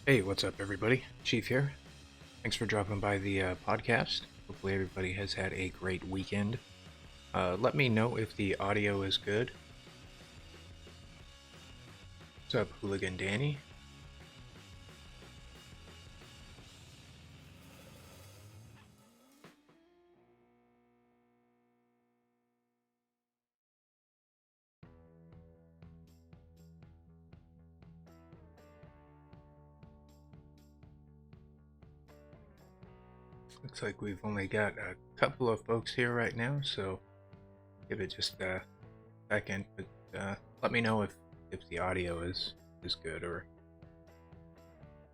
Hey, what's up, everybody? Chief here. Thanks for dropping by the podcast. Hopefully, everybody has had a great weekend. Let me know if the audio is good. What's up, Hooligan Danny? Looks like we've only got a couple of folks here right now, so give it just a second. But let me know if the audio is good or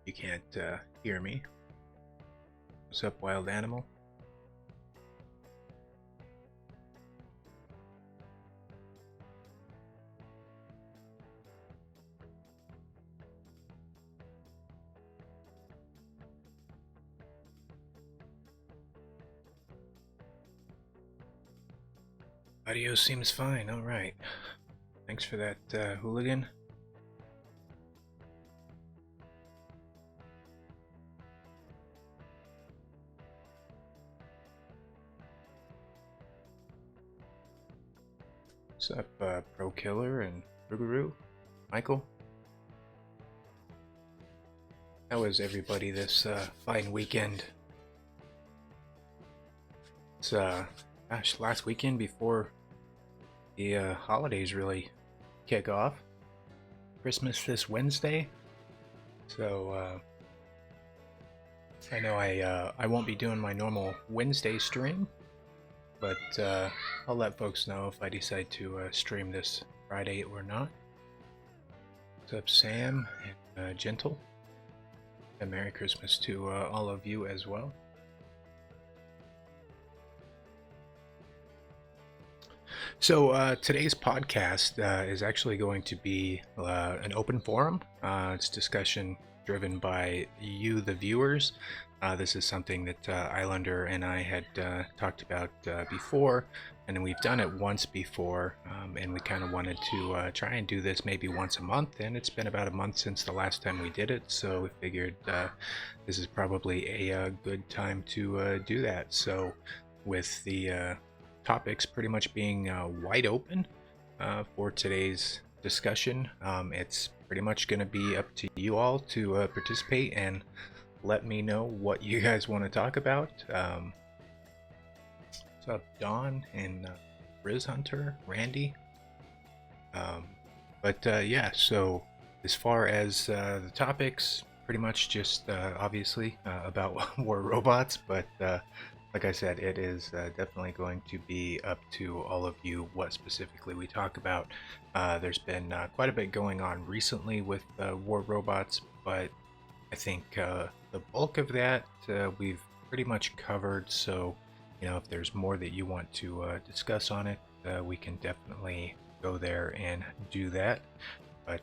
you can't hear me. What's up, Wild Animal? Audio seems fine. All right. Thanks for that, Hooligan. What's up, Pro Killer and Rugaroo? Michael? How was everybody this fine weekend? It's gosh, last weekend before the holidays really kick off. Christmas this Wednesday, so I know I won't be doing my normal Wednesday stream, but I'll let folks know if I decide to stream this Friday or not. What's up, Sam and Gentle? And Merry Christmas to all of you as well. So today's podcast is actually going to be an open forum. It's discussion driven by you, the viewers. This is something that Islander and I had talked about before, and we've done it once before, and we kind of wanted to try and do this maybe once a month, and it's been about a month since the last time we did it, so we figured this is probably a good time to do that. So with the topics pretty much being wide open for today's discussion, it's pretty much going to be up to you all to participate and let me know what you guys want to talk about. What's up, Dawn and Riz Hunter, Randy? Yeah, so as far as the topics, pretty much just obviously about war robots, but like I said, it is definitely going to be up to all of you what specifically we talk about. There's been quite a bit going on recently with war robots, but I think the bulk of that we've pretty much covered. So, you know, if there's more that you want to discuss on it, we can definitely go there and do that. But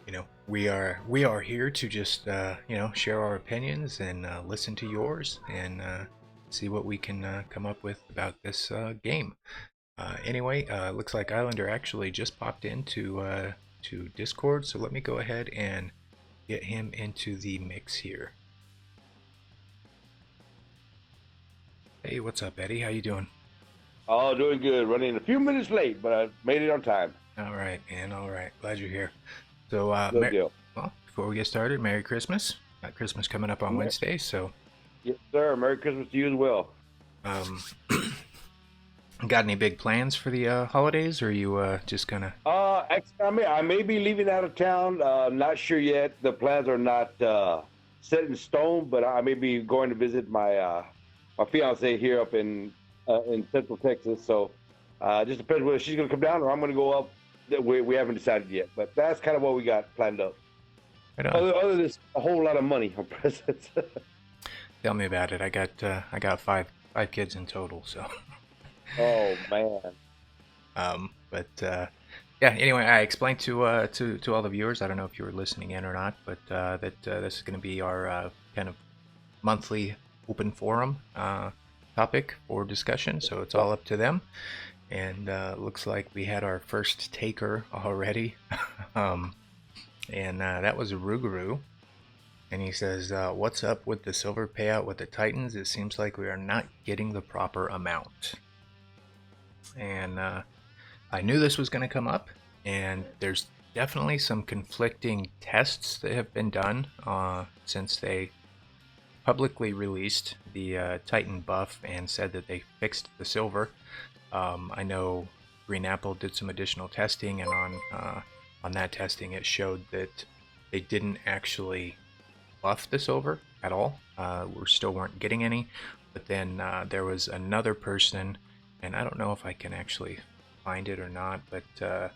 you know, we are here to just you know, share our opinions and listen to yours and see what we can come up with about this game. Anyway, looks like Islander actually just popped into to Discord, so let me go ahead and get him into the mix here. Hey, what's up, Eddie? How you doing? Oh, doing good. Running a few minutes late, but I made it on time. All right, man. All right. Glad you're here. So, Good deal. well, before we get started, Merry Christmas. Got Christmas coming up on Wednesday, so. Yes, sir. Merry Christmas to you as well. Got any big plans for the holidays, or are you just gonna? I may be leaving out of town. Not sure yet. The plans are not set in stone, but I may be going to visit my my fiance here up in Central Texas. So just depends whether she's going to come down or I'm going to go up. We haven't decided yet, but that's kind of what we got planned up. Right on. Other than a whole lot of money on presents. Tell me about it. I got five kids in total, so. Oh man. Yeah. Anyway, I explained to all the viewers. I don't know if you were listening in or not, but that this is going to be our kind of monthly open forum topic for discussion. So it's all up to them. And looks like we had our first taker already. and that was Ruguru. And he says, what's up with the silver payout with the Titans? It seems like we are not getting the proper amount. And I knew this was going to come up, and there's definitely some conflicting tests that have been done since they publicly released the Titan buff and said that they fixed the silver. I know Green Apple did some additional testing, and on that testing it showed that they didn't actually buff the silver at all. We still weren't getting any, but then there was another person, and I don't know if I can actually find it or not, but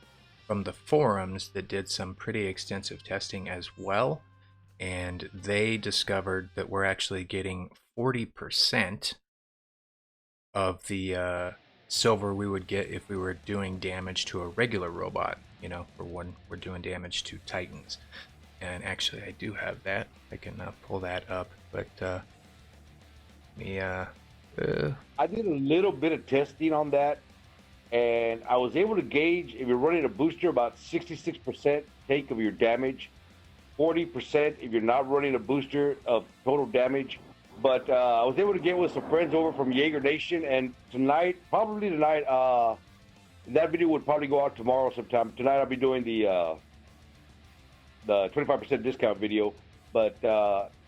from the forums that did some pretty extensive testing as well, and they discovered that we're actually getting 40% of the silver we would get if we were doing damage to a regular robot, you know, for when we're doing damage to Titans. And actually I do have that. I can pull that up, but I did a little bit of testing on that, and I was able to gauge if you're running a booster about 66% take of your damage, 40% if you're not running a booster of total damage. But I was able to get with some friends over from Jaeger Nation, and tonight, probably tonight, that video would probably go out tomorrow sometime. Tonight I'll be doing the 25% discount video, but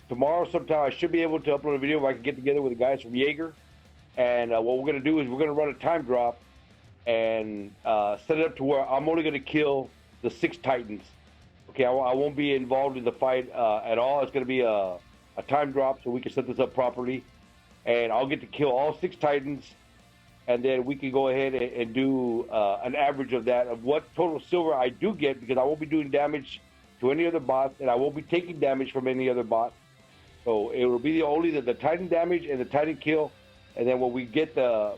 tomorrow sometime I should be able to upload a video if I can get together with the guys from Jaeger. And what we're going to do is we're going to run a time drop and set it up to where I'm only going to kill the 6 Titans. Okay, I won't be involved in the fight at all. It's going to be a time drop so we can set this up properly. And I'll get to kill all 6 Titans, and then we can go ahead and do an average of that, of what total silver I do get, because I won't be doing damage to any other bot, and I won't be taking damage from any other bot. So it will be only the Titan damage and the Titan kill, and then when we get the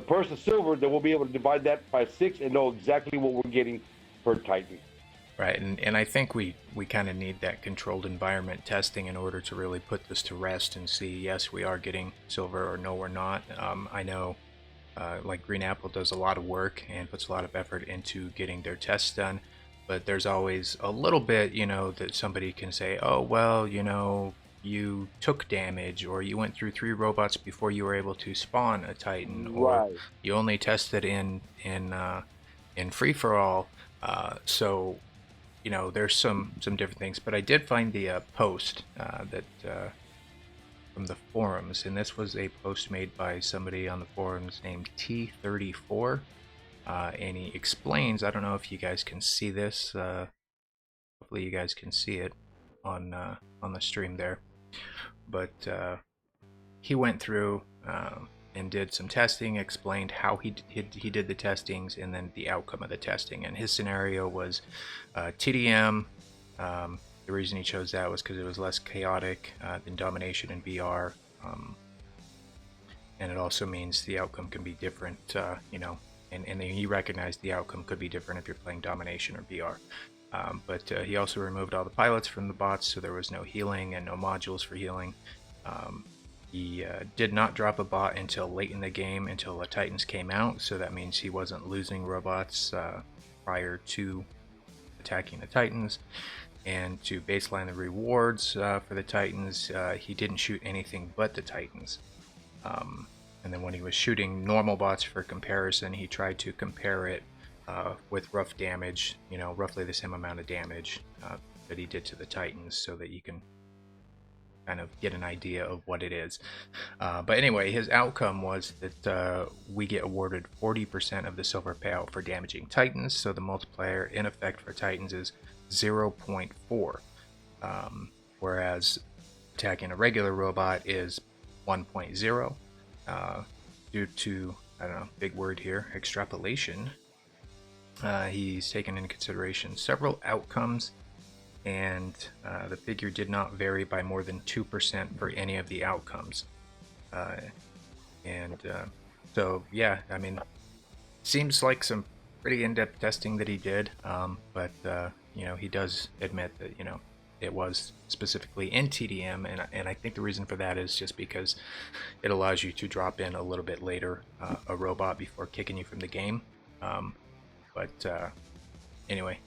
person silver, then we'll be able to divide that by 6 and know exactly what we're getting per Titan. Right, and I think we kind of need that controlled environment testing in order to really put this to rest and see, yes, we are getting silver, or no, we're not. I know like Green Apple does a lot of work and puts a lot of effort into getting their tests done, but there's always a little bit, you know, that somebody can say, oh, well, you know, you took damage, or you went through 3 robots before you were able to spawn a Titan, or you only tested in free-for-all. So, you know, there's some different things. But I did find the post that from the forums, and this was a post made by somebody on the forums named T34. And he explains, I don't know if you guys can see this, hopefully you guys can see it on the stream there, but he went through and did some testing, explained how he did the testings, and then the outcome of the testing. And his scenario was TDM. The reason he chose that was because it was less chaotic than domination in VR, and it also means the outcome can be different, you know. And he recognized the outcome could be different if you're playing domination or VR. But he also removed all the pilots from the bots, so there was no healing and no modules for healing. He did not drop a bot until late in the game, until the Titans came out, so that means he wasn't losing robots prior to attacking the Titans. And to baseline the rewards for the Titans, he didn't shoot anything but the Titans. And then when he was shooting normal bots for comparison, he tried to compare it with rough damage, you know, roughly the same amount of damage that he did to the Titans, so that you can kind of get an idea of what it is. But anyway, his outcome was that we get awarded 40% of the silver payout for damaging Titans, so the multiplier in effect for Titans is 0.4, whereas attacking a regular robot is 1.0. Due to, I don't know, big word here, extrapolation, he's taken into consideration several outcomes, and the figure did not vary by more than 2% for any of the outcomes. So yeah, I mean, seems like some pretty in-depth testing that he did, but you know, he does admit that, you know, it was specifically in TDM, and I think the reason for that is just because it allows you to drop in a little bit later a robot before kicking you from the game. Anyway,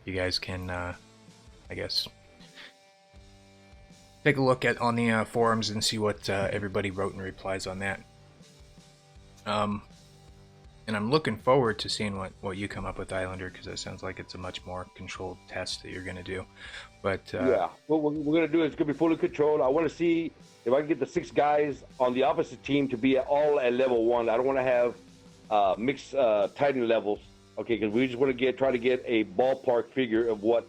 you guys can I guess, take a look at on the forums and see what everybody wrote in replies on that. And I'm looking forward to seeing what you come up with, Islander, because it sounds like it's a much more controlled test that you're going to do. But yeah, what we're going to do is going to be fully controlled. I want to see if I can get the 6 guys on the opposite team to be all at level 1. I don't want to have mixed Titan levels, okay, because we just want to try to get a ballpark figure of what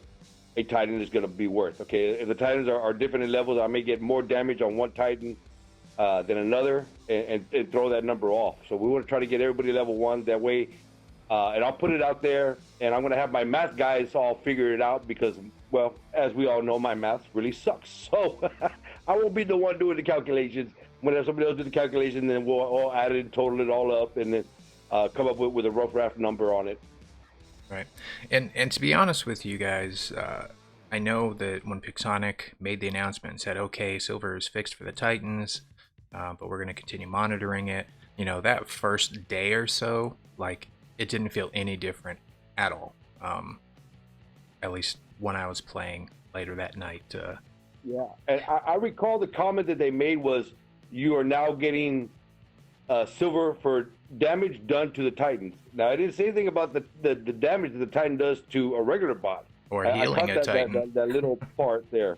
a Titan is going to be worth. Okay, if the Titans are different in levels, I may get more damage on one Titan than another, and throw that number off. So we want to try to get everybody level 1 that way. And I'll put it out there, and I'm going to have my math guys all figure it out because, well, as we all know, my math really sucks. So I won't be the one doing the calculations. When somebody else do the calculation, then we'll all add it, total it all up, and then come up with a rough draft number on it. Right. And to be honest with you guys, I know that when Pixonic made the announcement and said, okay, silver is fixed for the Titans, but we're going to continue monitoring it, you know, that first day or so, like, it didn't feel any different at all. At least when I was playing later that night. Yeah, and I recall the comment that they made was, you are now getting silver for damage done to the Titans. Now, I didn't say anything about the damage that the Titan does to a regular bot. Or healing a Titan. That little part there.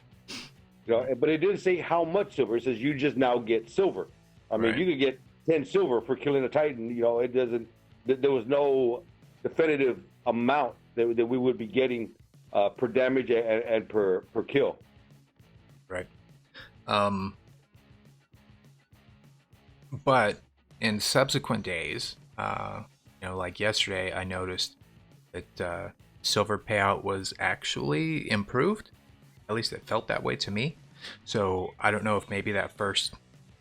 You know, but it didn't say how much silver. It says you just now get silver. I mean, you could get 10 silver for killing a Titan. You know, it doesn't. There was no definitive amount that we would be getting per damage and per kill. Right. But in subsequent days, you know, like yesterday, I noticed that silver payout was actually improved. At least it felt that way to me. So I don't know if maybe that first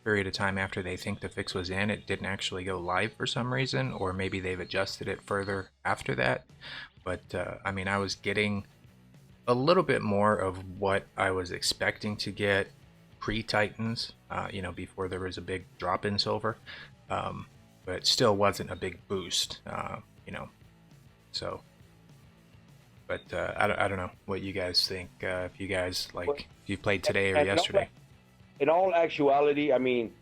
period of time after they think the fix was in, it didn't actually go live for some reason, or maybe they've adjusted it further after that. But I mean, I was getting a little bit more of what I was expecting to get pre-Titans, you know, before there was a big drop in silver. But it still wasn't a big boost, you know, so. But I don't know what you guys think. If you guys, like, if you played today or yesterday. In all actuality, I mean,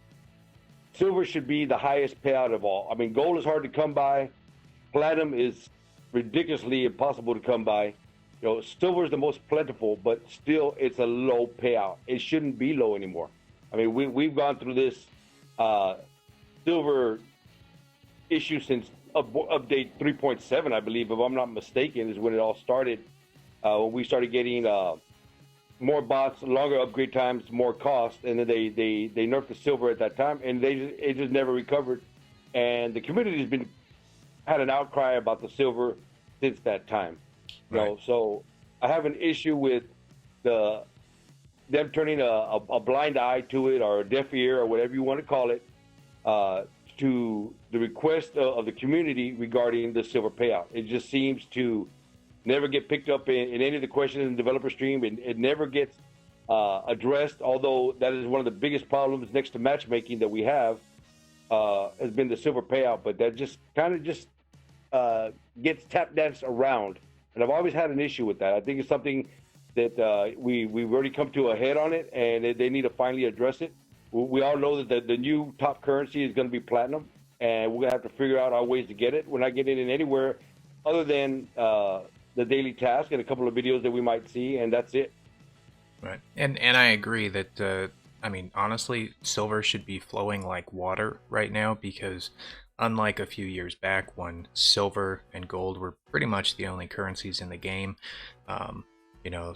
silver should be the highest payout of all. I mean, gold is hard to come by. Platinum is ridiculously impossible to come by. You know, silver is the most plentiful, but still it's a low payout. It shouldn't be low anymore. I mean, we've gone through this silver issue since update 3.7, I believe, if I'm not mistaken, is when it all started. When we started getting more bots, longer upgrade times, more cost, and then they nerfed the silver at that time, and it just never recovered. And the community has had an outcry about the silver since that time. You know, so I have an issue with them turning a blind eye to it, or a deaf ear, or whatever you want to call it, to the request of the community regarding the silver payout. It just seems to never get picked up in any of the questions in the developer stream. It never gets addressed, although that is one of the biggest problems next to matchmaking that we have, has been the silver payout. But that just kind of gets tap danced around. And I've always had an issue with that. I think it's something that we've already come to a head on it, and they need to finally address it. We all know that the new top currency is going to be platinum, and we're going to have to figure out our ways to get it. We're not getting it anywhere other than the daily task and a couple of videos that we might see, and that's it. Right. And I agree that, I mean, honestly, silver should be flowing like water right now, because unlike a few years back when silver and gold were pretty much the only currencies in the game, you know,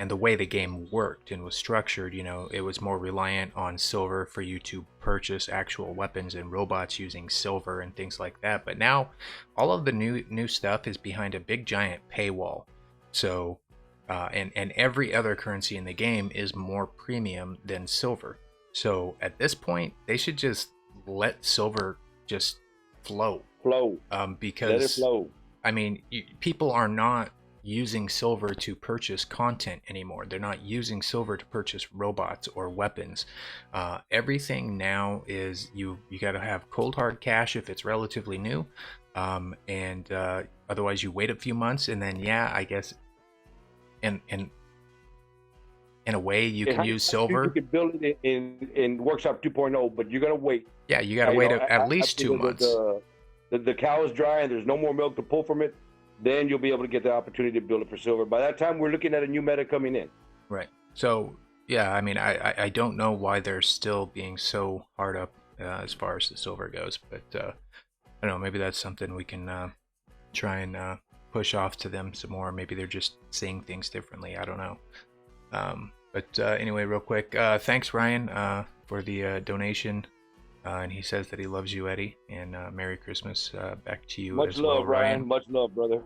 and the way the game worked and was structured, you know, it was more reliant on silver for you to purchase actual weapons and robots using silver and things like that. But now all of the new stuff is behind a big giant paywall. So and every other currency in the game is more premium than silver. So at this point, they should just let silver just flow. Because let it flow. I mean, people are not using silver to purchase content anymore. They're not using silver to purchase robots or weapons. Everything now is you got to have cold hard cash if it's relatively new, and otherwise you wait a few months, and then I guess in a way you can use You silver. can build it in Workshop 2.0, but you're gonna wait. Yeah, you got to wait at least 2 months. The cow is dry and there's no more milk to pull from it. Then you'll be able to get the opportunity to build it for silver. By that time, we're looking at a new meta coming in. Right. So yeah, I mean, I don't know why they're still being so hard up as far as the silver goes, but I don't know. Maybe that's something we can try and push off to them some more. Maybe they're just seeing things differently. I don't know. But anyway, real quick, thanks Ryan for the donation. And he says that he loves you, Eddie, and Merry Christmas back to you. Much as love, well, Ryan. Much love, brother.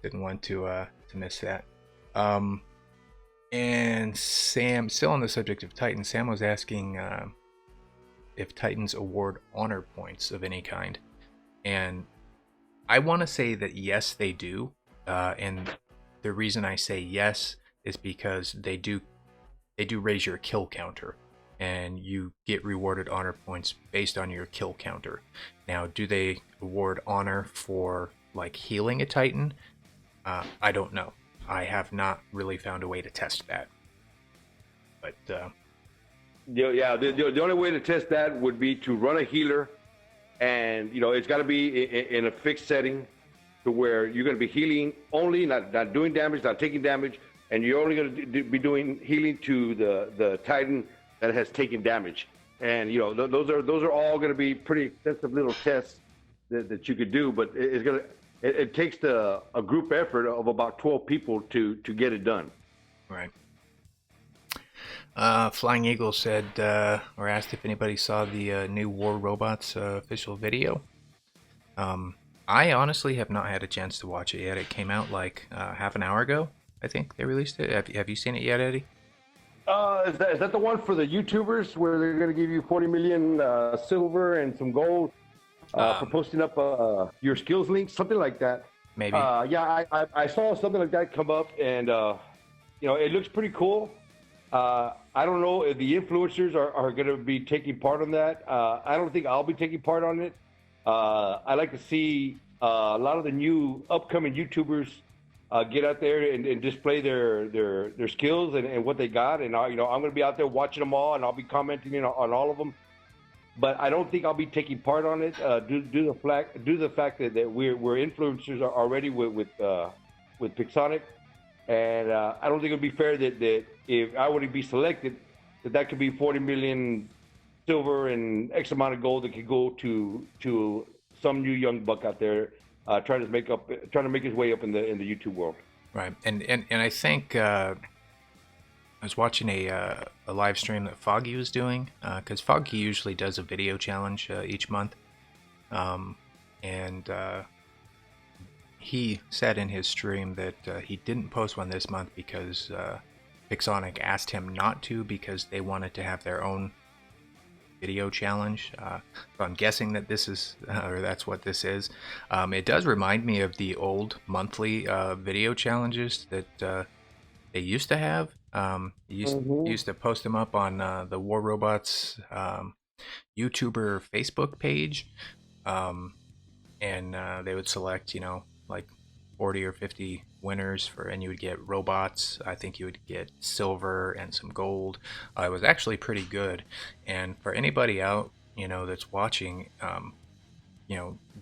Didn't want to miss that. And Sam, still on the subject of Titans, Sam was asking if Titans award honor points of any kind, and I want to say that yes, they do. And the reason I say yes is because they do raise your kill counter, and you get rewarded honor points based on your kill counter. Now, do they award honor for like healing a Titan? I don't know. I have not really found a way to test that. But yeah, the only way to test that would be to run a healer, and it's got to be in a fixed setting to where you're going to be healing only, not doing damage, not taking damage, and you're only going to be doing healing to the Titan that has taken damage. And those are all going to be pretty extensive little tests that you could do, but it takes a group effort of about 12 people to get it done. Right. Flying Eagle said or asked if anybody saw the new War Robots official video. I honestly have not had a chance to watch it yet. It came out like half an hour ago. I think they released it. Have you seen it yet, Eddie? Is that the one for the YouTubers where they're going to give you 40 million silver and some gold for posting up your skills links, something like that? Maybe. Yeah, I saw something like that come up, and it looks pretty cool. I don't know if the influencers are going to be taking part on that. I don't think I'll be taking part on it. I like to see a lot of the new upcoming YouTubers get out there and display their skills and what they got. And I'm going to be out there watching them all, and I'll be commenting on all of them. But I don't think I'll be taking part on it due to the fact that we're influencers already with Pixonic, and I don't think it would be fair that if I were to be selected, that could be 40 million silver and X amount of gold that could go to some new young buck out there trying to make his way up in the YouTube world. Right, and I think I was watching a live stream that Foggy was doing, because Foggy usually does a video challenge each month, and he said in his stream that he didn't post one this month because Pixonic asked him not to, because they wanted to have their own video challenge. So I'm guessing that this is, or that's what this is. It does remind me of the old monthly video challenges that they used to have. Used to post them up on the War Robots YouTuber Facebook page, and they would select, like 40 or 50 winners and you would get robots. I think you would get silver and some gold. It was actually pretty good. And for anybody out, that's watching,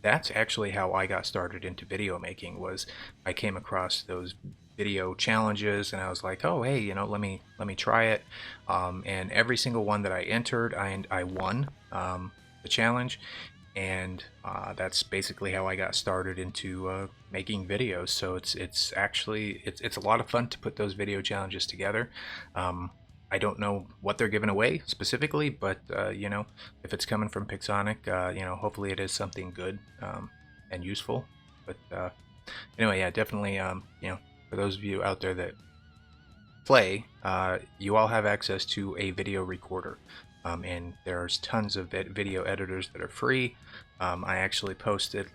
that's actually how I got started into video making. Was I came across those video challenges and I was like, oh hey, let me try it. And every single one that I entered, I won the challenge. And that's basically how I got started into making videos. So it's actually a lot of fun to put those video challenges together. I don't know what they're giving away specifically, but if it's coming from Pixonic, hopefully it is something good and useful. But anyway, yeah, definitely, for those of you out there that play, you all have access to a video recorder. And there's tons of video editors that are free. I actually posted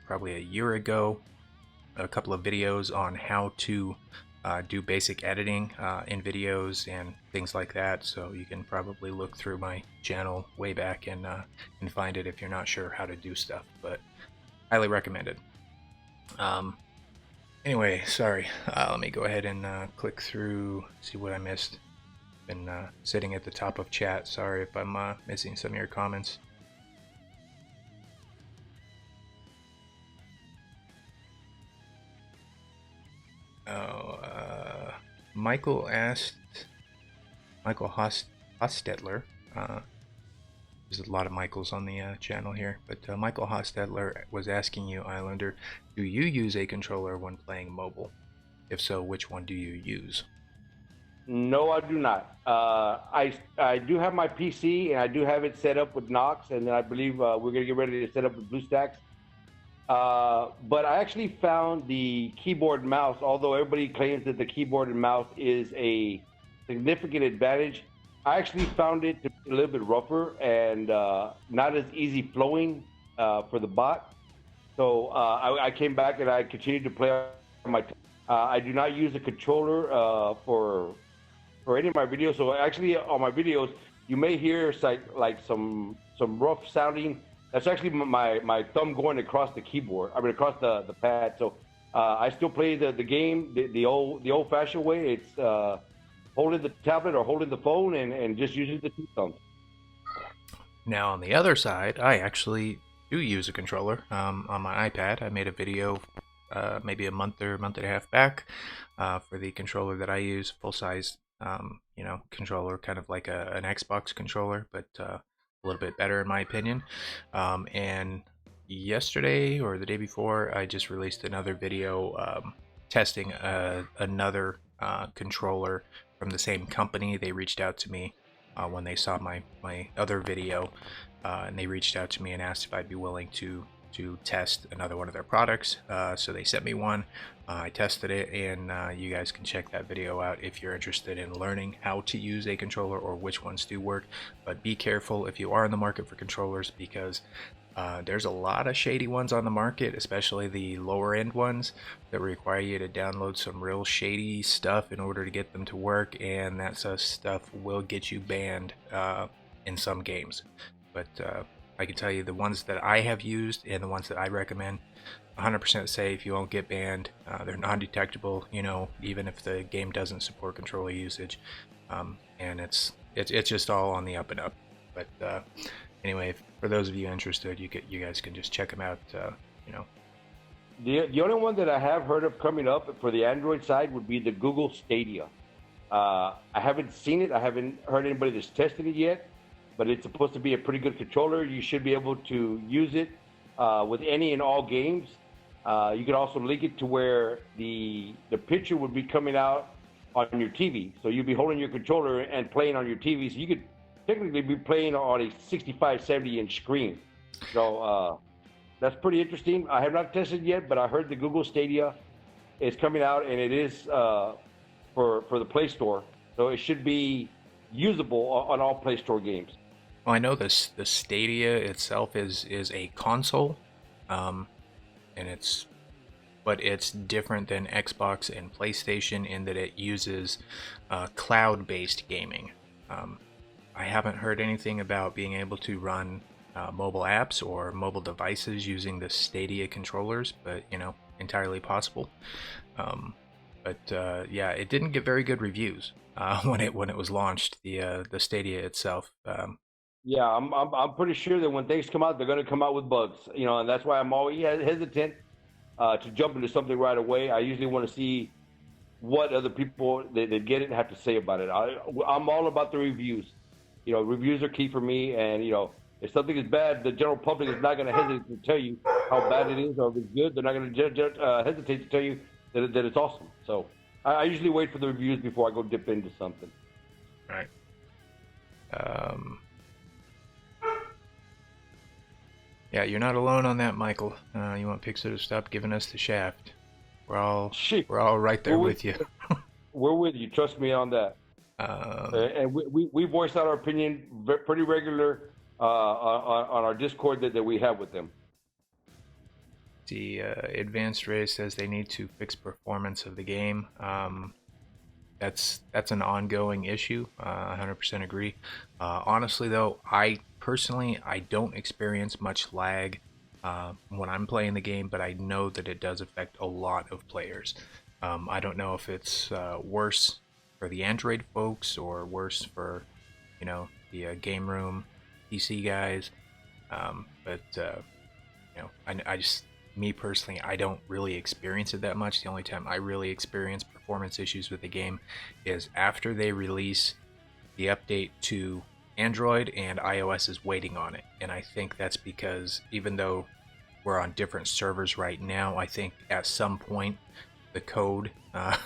probably a year ago a couple of videos on how to do basic editing in videos and things like that. So you can probably look through my channel way back and find it if you're not sure how to do stuff. But highly recommended. Anyway, sorry. Let me go ahead and click through, see what I missed. Been sitting at the top of chat. Sorry if I'm missing some of your comments. Oh, Michael asked, Michael Hostetler. There's a lot of Michaels on the channel here, but Michael Hostetler was asking you, Islander, do you use a controller when playing mobile? If so, which one do you use? No, I do not. I do have my PC and I do have it set up with Nox, and then I believe we're gonna get ready to set up with BlueStacks. But I actually found the keyboard and mouse, although everybody claims that the keyboard and mouse is a significant advantage, I actually found it to be a little bit rougher and not as easy flowing for the bot. So I came back and I continued to play on my. I do not use a controller for any of my videos. So actually, on my videos, you may hear like some rough sounding. That's actually my thumb going across the keyboard. I mean, across the pad. So I still play the game the old-fashioned way. It's holding the tablet or holding the phone and just using the two thumbs. Now, on the other side, I actually do use a controller on my iPad. I made a video maybe a month and a half back for the controller that I use, full-size, controller, kind of like an Xbox controller, but a little bit better in my opinion. And yesterday or the day before, I just released another video testing another controller from the same company. They reached out to me when they saw my other video, and they reached out to me and asked if I'd be willing to test another one of their products. So they sent me one. I tested it, and you guys can check that video out if you're interested in learning how to use a controller or which ones do work. But be careful if you are in the market for controllers, because there's a lot of shady ones on the market, especially the lower end ones that require you to download some real shady stuff in order to get them to work, and that stuff will get you banned in some games. But I can tell you the ones that I have used and the ones that I recommend, 100% safe. You won't get banned. They're non-detectable, even if the game doesn't support controller usage, and it's just all on the up and up. But anyway, for those of you interested, you guys can just check them out. The only one that I have heard of coming up for the Android side would be the Google Stadia. I haven't seen it. I haven't heard anybody that's tested it yet, but it's supposed to be a pretty good controller. You should be able to use it with any and all games. You can also link it to where the picture would be coming out on your TV. So you'd be holding your controller and playing on your TV. So you could technically be playing on a 65, 70-inch screen. So that's pretty interesting. I have not tested yet, but I heard the Google Stadia is coming out, and it is for the Play Store. So it should be usable on all Play Store games. Well, I know the Stadia itself is a console, and but it's different than Xbox and PlayStation in that it uses cloud-based gaming. I haven't heard anything about being able to run mobile apps or mobile devices using the Stadia controllers, but entirely possible. Yeah, it didn't get very good reviews when it was launched. The Stadia itself. Yeah, I'm pretty sure that when things come out, they're going to come out with bugs. And that's why I'm always hesitant to jump into something right away. I usually want to see what other people that get it have to say about it. I'm all about the reviews. Reviews are key for me, and if something is bad, the general public is not going to hesitate to tell you how bad it is, or if it's good, they're not going to hesitate to tell you that it's awesome. So I usually wait for the reviews before I go dip into something. Right. Yeah, you're not alone on that, Michael. You want Pixar to stop giving us the shaft? We're all right there with you. We're with you. Trust me on that. And we voice out our opinion pretty regular on our Discord that we have with them. The Advanced Ray says they need to fix performance of the game. That's an ongoing issue. 100% agree. Honestly, though, I don't experience much lag when I'm playing the game, but I know that it does affect a lot of players. I don't know if it's worse for the Android folks or worse for, the game room PC guys. But I just, me personally, I don't really experience it that much. The only time I really experience performance issues with the game is after they release the update to Android and iOS is waiting on it. And I think that's because even though we're on different servers right now, I think at some point the code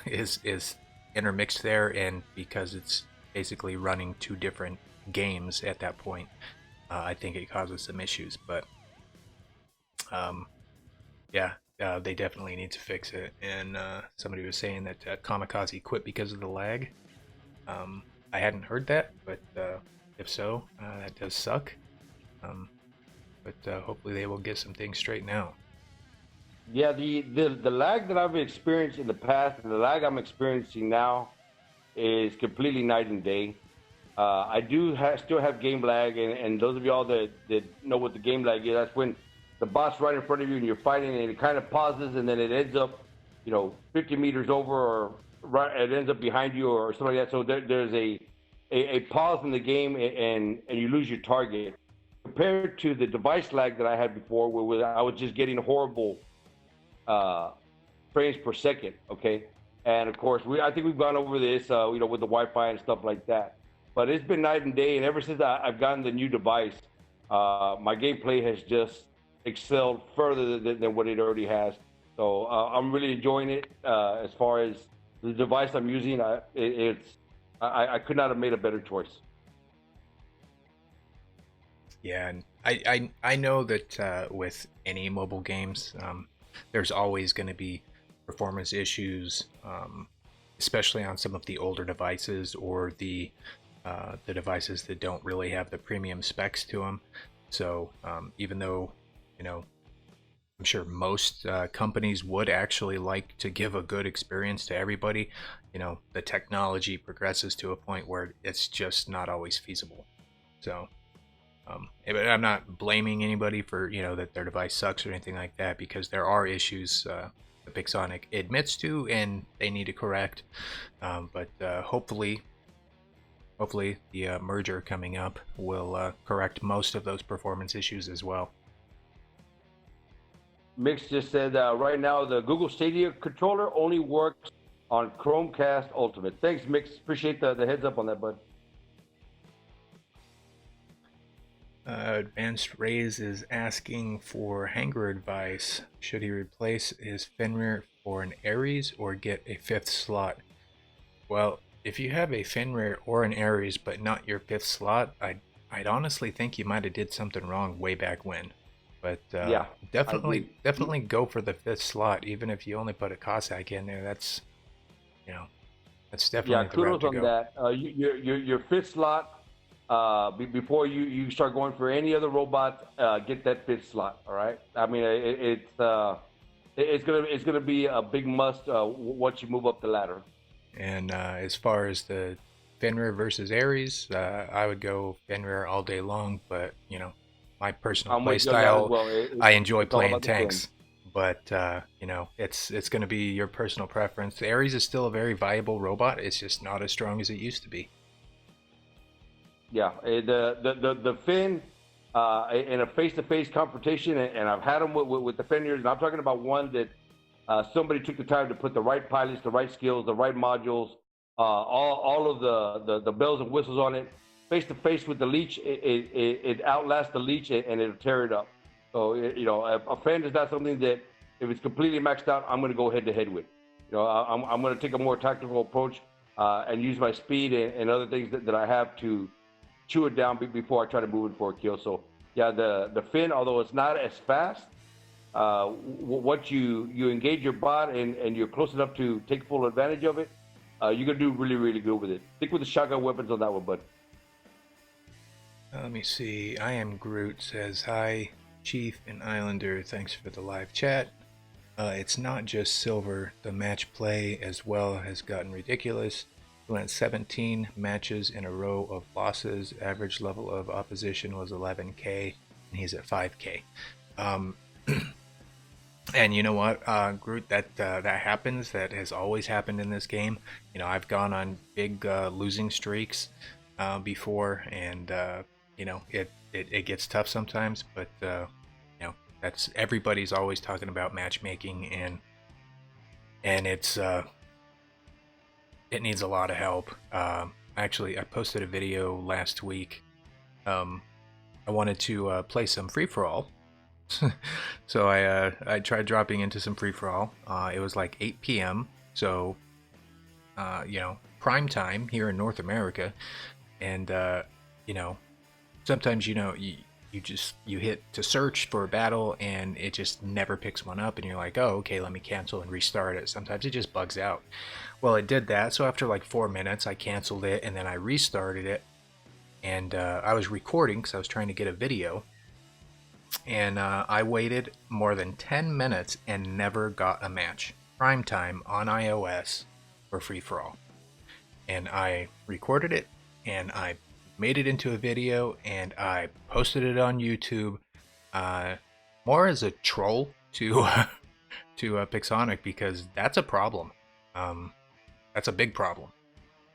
is intermixed there, and because it's basically running two different games at that point, I think it causes some issues. But yeah, they definitely need to fix it. And somebody was saying that Kamikaze quit because of the lag. I hadn't heard that, but if so, that does suck. But hopefully they will get some things straightened out. Yeah, the lag that I've experienced in the past and the lag I'm experiencing now is completely night and day. I do still have game lag, and those of y'all that know what the game lag is, that's when the boss right in front of you and you're fighting, and it kind of pauses, and then it ends up, 50 meters over, or right, it ends up behind you, or something like that. So there's a pause in the game, and you lose your target. Compared to the device lag that I had before, where I was just getting horrible frames per second. Okay, and of course I think we've gone over this, with the Wi-Fi and stuff like that. But it's been night and day, and ever since I've gotten the new device, my gameplay has just excelled further than what it already has. So I'm really enjoying it. As far as the device I'm using, I could not have made a better choice. Yeah, and I know that with any mobile games, there's always going to be performance issues, especially on some of the older devices or the devices that don't really have the premium specs to them. So even though, I'm sure most companies would actually like to give a good experience to everybody, the technology progresses to a point where it's just not always feasible. So I'm not blaming anybody for, that their device sucks or anything like that, because there are issues that Pixonic admits to and they need to correct. But hopefully the merger coming up will correct most of those performance issues as well. Mix just said right now the Google Stadia controller only works on Chromecast Ultimate. Thanks, Mix. Appreciate the heads up on that, bud. Advanced Rays is asking for hanger advice. Should he replace his Fenrir for an Ares or get a 5th slot? Well, if you have a Fenrir or an Ares but not your 5th slot, I'd honestly think you might have did something wrong way back when. But yeah, definitely go for the 5th slot, even if you only put a Cossack in there. That's definitely the route to go. Kudos on that. Your 5th slot. Before you start going for any other robot, get that 5th slot. All right. I mean, it's gonna be a big must once you move up the ladder. And as far as the Fenrir versus Ares, I would go Fenrir all day long. But my personal play style, well. I enjoy playing tanks. But it's going to be your personal preference. The Ares is still a very viable robot. It's just not as strong as it used to be. Yeah, the Finn in a face-to-face confrontation, and I've had them with the Fenrirs, and I'm talking about one that somebody took the time to put the right pilots, the right skills, the right modules, all of the bells and whistles on it. Face-to-face with the Leech, it outlasts the Leech, and it'll tear it up. So, a Fenn is not something that, if it's completely maxed out, I'm going to go head-to-head with. I'm going to take a more tactical approach and use my speed and other things that I have to chew it down before I try to move it for a kill. So yeah, the Finn, although it's not as fast, once you engage your bot and you're close enough to take full advantage of it, you're gonna do really, really good with it. Stick with the shotgun weapons on that one, bud. Let me see. I am Groot says hi, Chief and Islander. Thanks for the live chat. It's not just silver. The match play as well has gotten ridiculous. Went 17 matches in a row of losses. Average level of opposition was 11k, and he's at 5k. And you know what, Groot, that happens. That has always happened in this game. You know, I've gone on big losing streaks before, and you know, it gets tough sometimes. But you know, that's everybody's always talking about matchmaking, and it needs a lot of help. Actually, I posted a video last week. I wanted to play some free for all. So I tried dropping into some free for all. It was like 8 p.m. So you know, prime time here in North America, and you know, sometimes you hit to search for a battle and it just never picks one up, and you're like, oh, okay, let me cancel and restart it. Sometimes it just bugs out. Well, it did that. So after like 4 minutes, I canceled it and then I restarted it, and I was recording because I was trying to get a video. And I waited more than 10 minutes and never got a match. Prime time on iOS for free for all. And I recorded it and I made it into a video and I posted it on YouTube, more as a troll to Pixonic, because that's a problem. That's a big problem.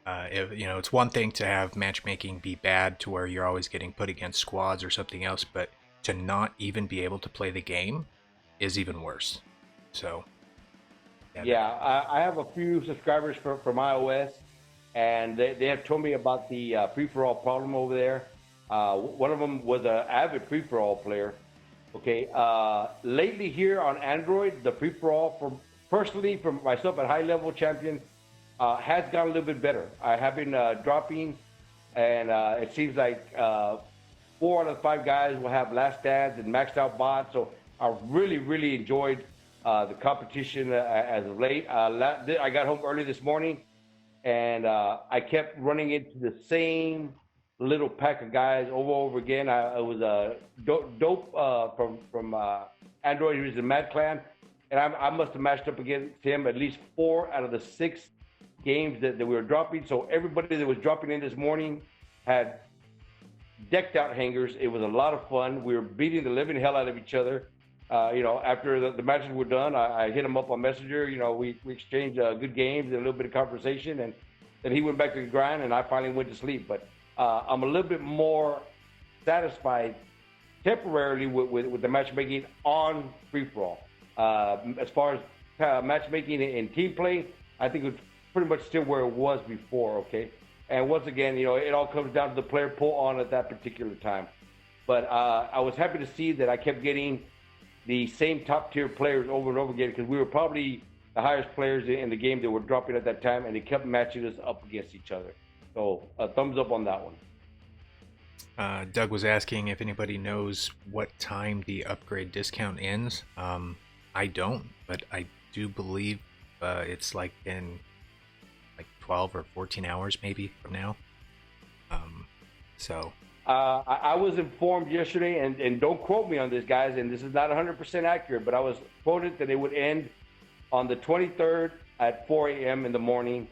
If, you know, it's one thing to have matchmaking be bad to where you're always getting put against squads or something else, but to not even be able to play the game is even worse. So yeah, I have a few subscribers from iOS, and they have told me about the free-for-all problem over there. One of them was an avid free-for-all player. Okay, lately here on Android, the free-for-all, personally, for myself at high-level champion, has gotten a little bit better. I have been dropping, and it seems like 4 out of 5 guys will have last stands and maxed out bots. So I really enjoyed the competition as of late. I got home early this morning, and I kept running into the same little pack of guys over again. I was dope from Android. He was in Mad Clan, and I must have matched up against him at least 4 out of the 6 games that we were dropping. So everybody that was dropping in this morning had decked out hangers. It was a lot of fun. We were beating the living hell out of each other. You know, after the matches were done, I hit him up on Messenger. You know, we exchanged good games and a little bit of conversation, and then he went back to the grind, and I finally went to sleep. But I'm a little bit more satisfied temporarily with the matchmaking on free-for-all. As far as matchmaking in team play, I think it's pretty much still where it was before, okay? And once again, you know, it all comes down to the player pull on at that particular time. But I was happy to see that I kept getting the same top tier players over and over again, because we were probably the highest players in the game that were dropping at that time, and they kept matching us up against each other. So a thumbs up on that one. Doug was asking if anybody knows what time the upgrade discount ends. I don't, but I do believe it's like in 12 or 14 hours maybe from now. So I was informed yesterday, and don't quote me on this, guys, and this is not 100% accurate, but I was quoted that it would end on the 23rd at 4 a.m. in the morning,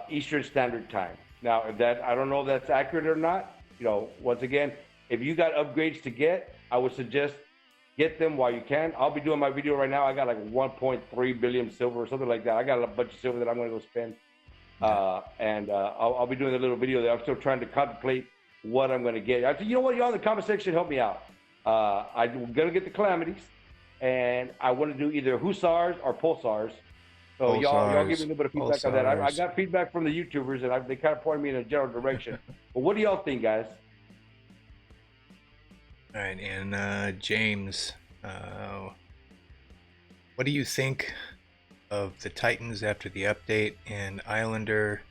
Eastern Standard Time. Now, if that, I don't know if that's accurate or not. You know, once again, if you got upgrades to get, I would suggest get them while you can. I'll be doing my video right now. I got like 1.3 billion silver or something like that. I got a bunch of silver that I'm going to go spend. And I'll be doing a little video there. I'm still trying to contemplate what I'm going to get. I said, you know what, y'all in the comment section, help me out. I'm going to get the Calamities, and I want to do either Hussars or Pulsars. So y'all give me a little bit of feedback on that. I got feedback from the YouTubers, and they kind of pointed me in a general direction. But what do y'all think, guys? All right, and James, what do you think of the Titans after the update? And Islander,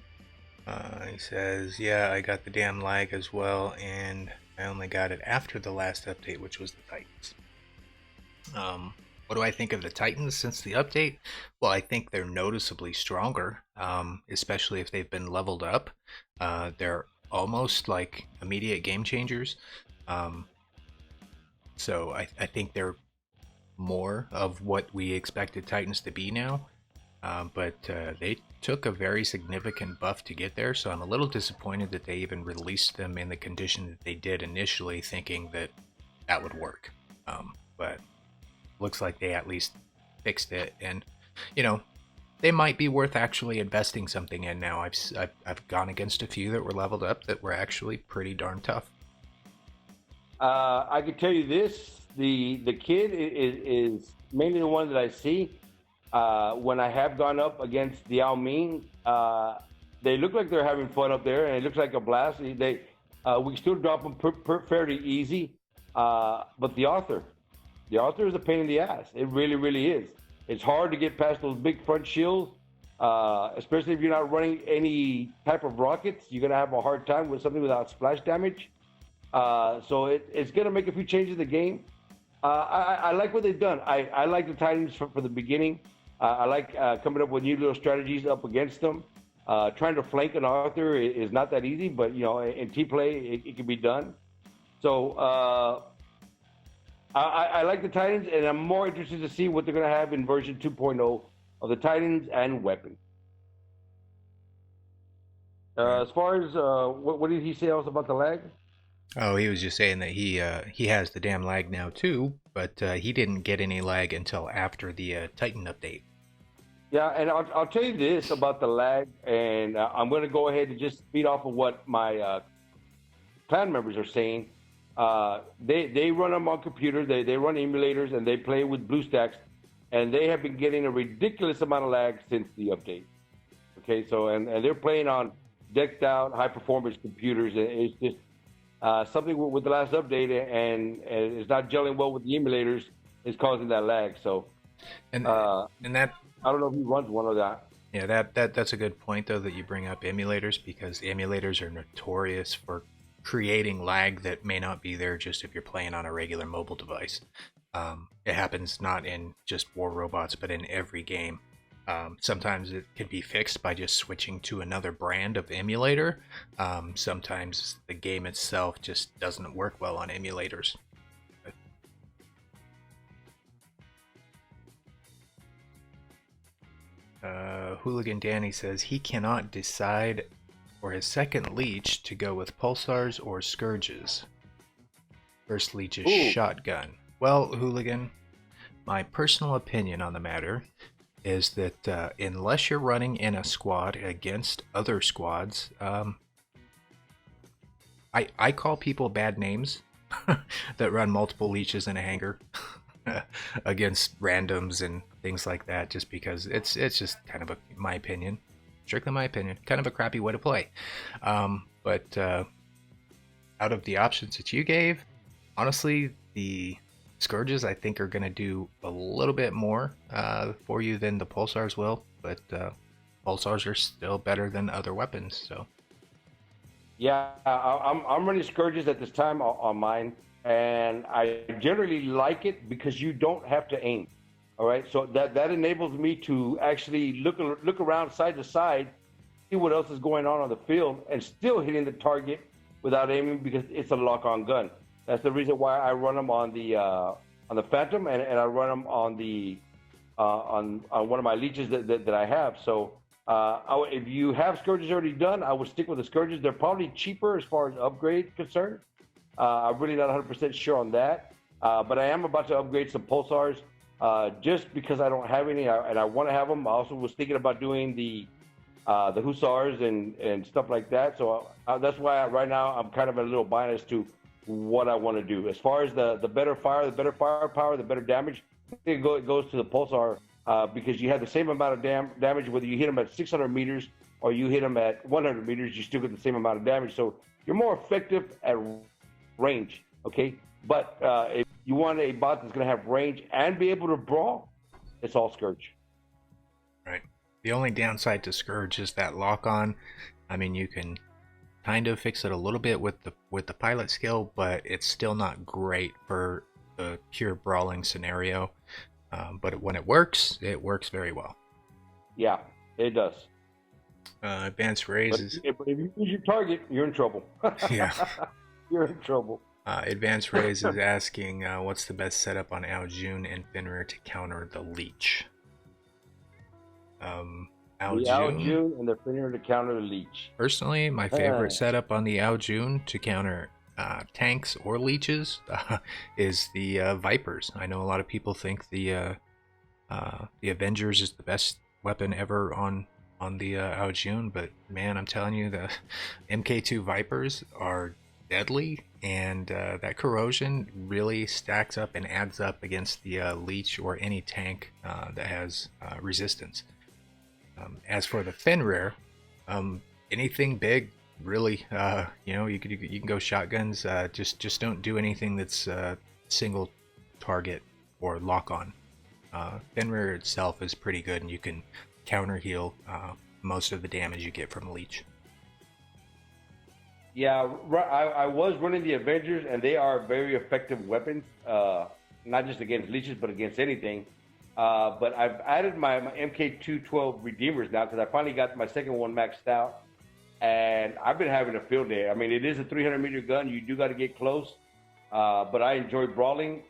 he says, yeah, I got the damn lag as well, and I only got it after the last update, which was the Titans. What do I think of the Titans since the update? Well, I think they're noticeably stronger, especially if they've been leveled up. They're almost like immediate game changers. So I think they're more of what we expected Titans to be now. But they took a very significant buff to get there, so I'm a little disappointed that they even released them in the condition that they did initially, thinking that that would work. But looks like they at least fixed it, and you know, they might be worth actually investing something in now. I've gone against a few that were leveled up that were actually pretty darn tough. I can tell you this: the kid is mainly the one that I see. When I have gone up against the Almin, they look like they're having fun up there, and it looks like a blast. We still drop them fairly easy, but the author is a pain in the ass. It really, really is. It's hard to get past those big front shields, especially if you're not running any type of rockets. You're gonna have a hard time with something without splash damage. So it's gonna make a few changes in the game. I like what they've done. I like the Titans for the beginning. I like coming up with new little strategies up against them. Trying to flank an Arthur is not that easy, but you know, in team play, it can be done. So I like the Titans, and I'm more interested to see what they're going to have in version 2.0 of the Titans and weapon. As far as what did he say else about the lag? Oh, he was just saying that he has the damn lag now too, but he didn't get any lag until after the Titan update. Yeah, and I'll tell you this about the lag, and I'm going to go ahead and just feed off of what my clan members are saying. They run them on computer, they run emulators, and they play with BlueStacks, and they have been getting a ridiculous amount of lag since the update. Okay, so and they're playing on decked out high performance computers, and it's just something with the last update, and it's not gelling well with the emulators is causing that lag. So and that, I don't know if he runs one of that. Yeah, that's a good point though that you bring up emulators, because emulators are notorious for creating lag that may not be there just if you're playing on a regular mobile device. It happens not in just War Robots, but in every game. Sometimes it can be fixed by just switching to another brand of emulator. Sometimes the game itself just doesn't work well on emulators. Hooligan Danny says he cannot decide for his second leech to go with Pulsars or Scourges. First leech is shotgun. Well, Hooligan, my personal opinion on the matter is that unless you're running in a squad against other squads, I call people bad names that run multiple leeches in a hangar against randoms and things like that, just because it's just kind of my opinion, strictly my opinion, kind of a crappy way to play. But out of the options that you gave, honestly, the Scourges I think are going to do a little bit more for you than the Pulsars will, but Pulsars are still better than other weapons. So yeah, I'm running Scourges at this time on mine, and I generally like it because you don't have to aim. All right, so that enables me to actually look around side to side, see what else is going on the field, and still hitting the target without aiming because it's a lock-on gun. That's the reason why I run them on the Phantom, and I run them on the on one of my leeches that I have. So if you have Scourges already done, I would stick with the Scourges. They're probably cheaper as far as upgrade concerned. I'm really not 100% sure on that, but I am about to upgrade some Pulsars. Just because I don't have any, and I want to have them. I also was thinking about doing the Hussars and stuff like that. So that's why right now I'm kind of a little biased to what I want to do. As far as the better fire, the better firepower, the better damage, I think it goes to the Pulsar because you have the same amount of damage whether you hit them at 600 meters or you hit them at 100 meters. You still get the same amount of damage. So you're more effective at range. Okay, but if you want a bot that's going to have range and be able to brawl, it's all Scourge. Right. The only downside to Scourge is that lock-on. I mean, you can kind of fix it a little bit with the pilot skill, but it's still not great for the pure brawling scenario. But when it works very well. Yeah, it does. Advanced raises. But if you lose your target, you're in trouble. Yeah. You're in trouble. Advanced Rays is asking, what's the best setup on Aljun and Fenrir to counter the Leech? Aljun and the Fenrir to counter the Leech. Personally, my favorite setup on the Aljun to counter tanks or leeches is the Vipers. I know a lot of people think the Avengers is the best weapon ever on the Aojun, but man, I'm telling you, the MK2 Vipers are deadly, and that corrosion really stacks up and adds up against the leech or any tank that has resistance. As for the Fenrir, anything big, really, you can go shotguns. Just don't do anything that's single target or lock on. Fenrir itself is pretty good, and you can counter heal most of the damage you get from a leech. Yeah, I was running the Avengers, and they are very effective weapons, not just against leeches, but against anything. But I've added my MK212 Redeemers now because I finally got my second one maxed out, and I've been having a field day. I mean, it is a 300-meter gun. You do got to get close, but I enjoy brawling.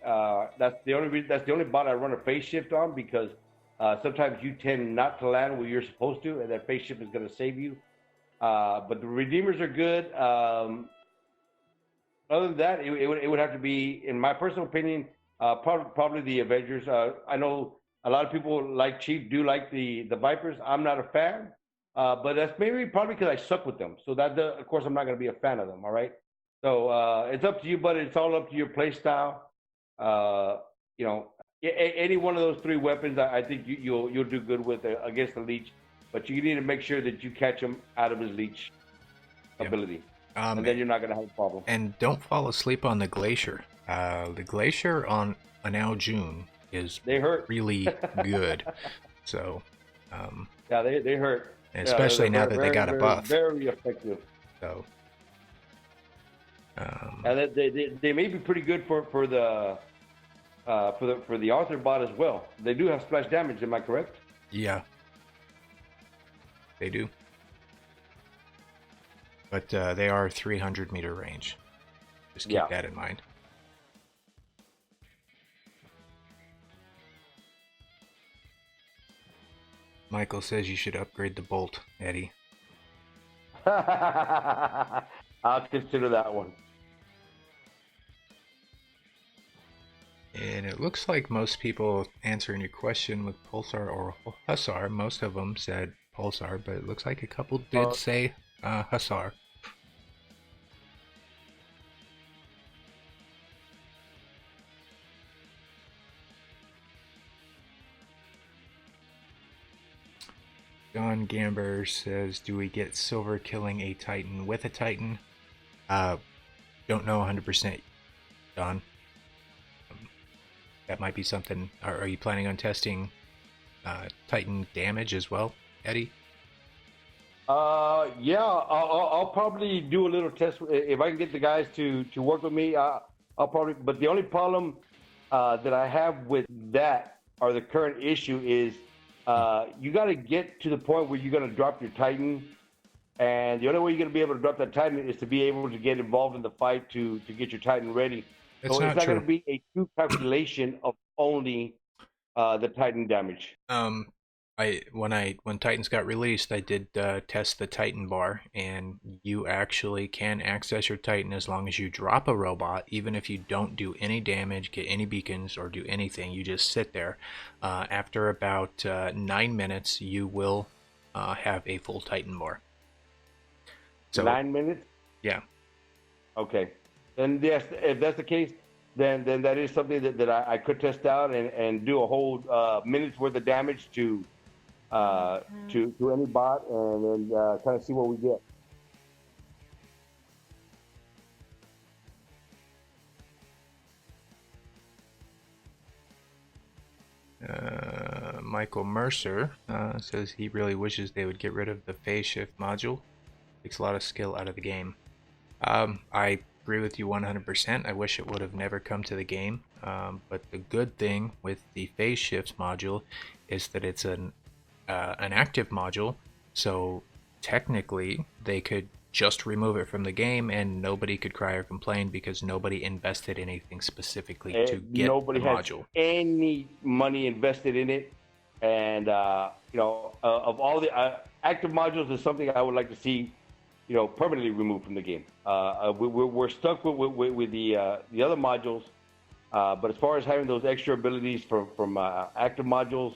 That's the only bot I run a phase shift on because sometimes you tend not to land where you're supposed to, and that phase shift is going to save you. But the Redeemers are good. Other than that, it would have to be, in my personal opinion, probably the Avengers. I know a lot of people like Chief do like the Vipers. I'm not a fan, but that's maybe probably because I suck with them. So that, of course, I'm not going to be a fan of them. All right. So it's up to you, but it's all up to your play style. Any one of those three weapons, I think you'll do good with against the leech. But you need to make sure that you catch him out of his leech ability, and then you're not going to have a problem. And don't fall asleep on the Glacier. The Glacier on an Aojun is really good. So, yeah, they hurt. Especially now that they got a buff. Very effective. So, and they may be pretty good for the Arthur bot as well. They do have splash damage. Am I correct? Yeah. They do. But they are 300-meter range. Just keep that in mind. Michael says you should upgrade the bolt, Eddie. I'll consider that one. And it looks like most people answering your question with Pulsar or Hussar, most of them said Pulsar, but it looks like a couple did say Hussar. Don Gamber says, do we get silver killing a Titan with a Titan? Don't know 100%, Don. That might be something. Are you planning on testing Titan damage as well, Eddie? Yeah, I'll probably do a little test if I can get the guys to work with me. I'll probably. But the only problem that I have with that, or the current issue, is you got to get to the point where you're going to drop your Titan, and the only way you're going to be able to drop that Titan is to be able to get involved in the fight to get your Titan ready. So it's not going to be a true calculation of only the Titan damage. When Titans got released, I did test the Titan bar, and you actually can access your Titan as long as you drop a robot, even if you don't do any damage, get any beacons, or do anything. You just sit there. After about 9 minutes, you will have a full Titan bar. So 9 minutes? Yeah. Okay. And yes, if that's the case, then that is something that I could test out and do a whole minute's worth of damage to any bot, and then kind of see what we get. Michael Mercer says he really wishes they would get rid of the phase shift module. Takes a lot of skill out of the game. I agree with you 100%. I wish it would have never come to the game. But the good thing with the phase shifts module is that it's an active module, so technically they could just remove it from the game and nobody could cry or complain because nobody invested anything specifically to get nobody the module. Has any money invested in it, and of all the active modules is something I would like to see permanently removed from the game. We're stuck with the other modules, but as far as having those extra abilities from active modules,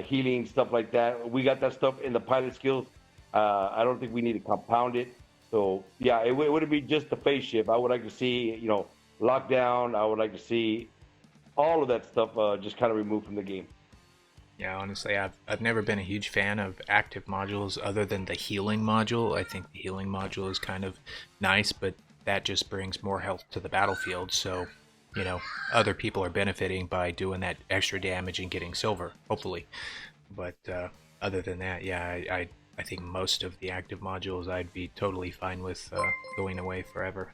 healing, stuff like that, we got that stuff in the pilot skills. I don't think we need to compound it. So yeah, it would be just the phase shift. I would like to see, lockdown. I would like to see all of that stuff just kind of removed from the game. Yeah, honestly, I've never been a huge fan of active modules other than the healing module. I think the healing module is kind of nice, but that just brings more health to the battlefield. So, other people are benefiting by doing that extra damage and getting silver, hopefully. But other than that, yeah, I think most of the active modules I'd be totally fine with going away forever.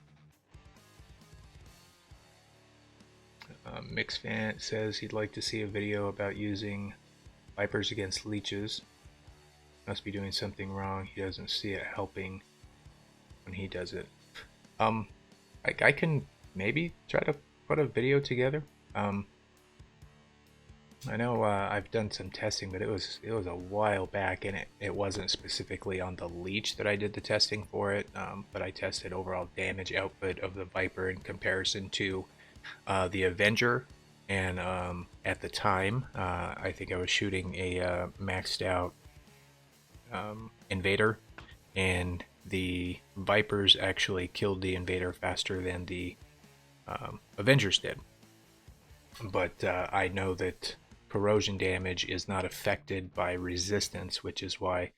Mixfan says he'd like to see a video about using Vipers against Leeches. Must be doing something wrong. He doesn't see it helping when he does it. I can maybe try to put a video together. I know I've done some testing, but it was a while back, and it wasn't specifically on the Leech that I did the testing for it. But I tested overall damage output of the Viper in comparison to the Avenger. And at the time, I think I was shooting a maxed out Invader, and the Vipers actually killed the Invader faster than the Avengers did. But I know that corrosion damage is not affected by resistance, which is why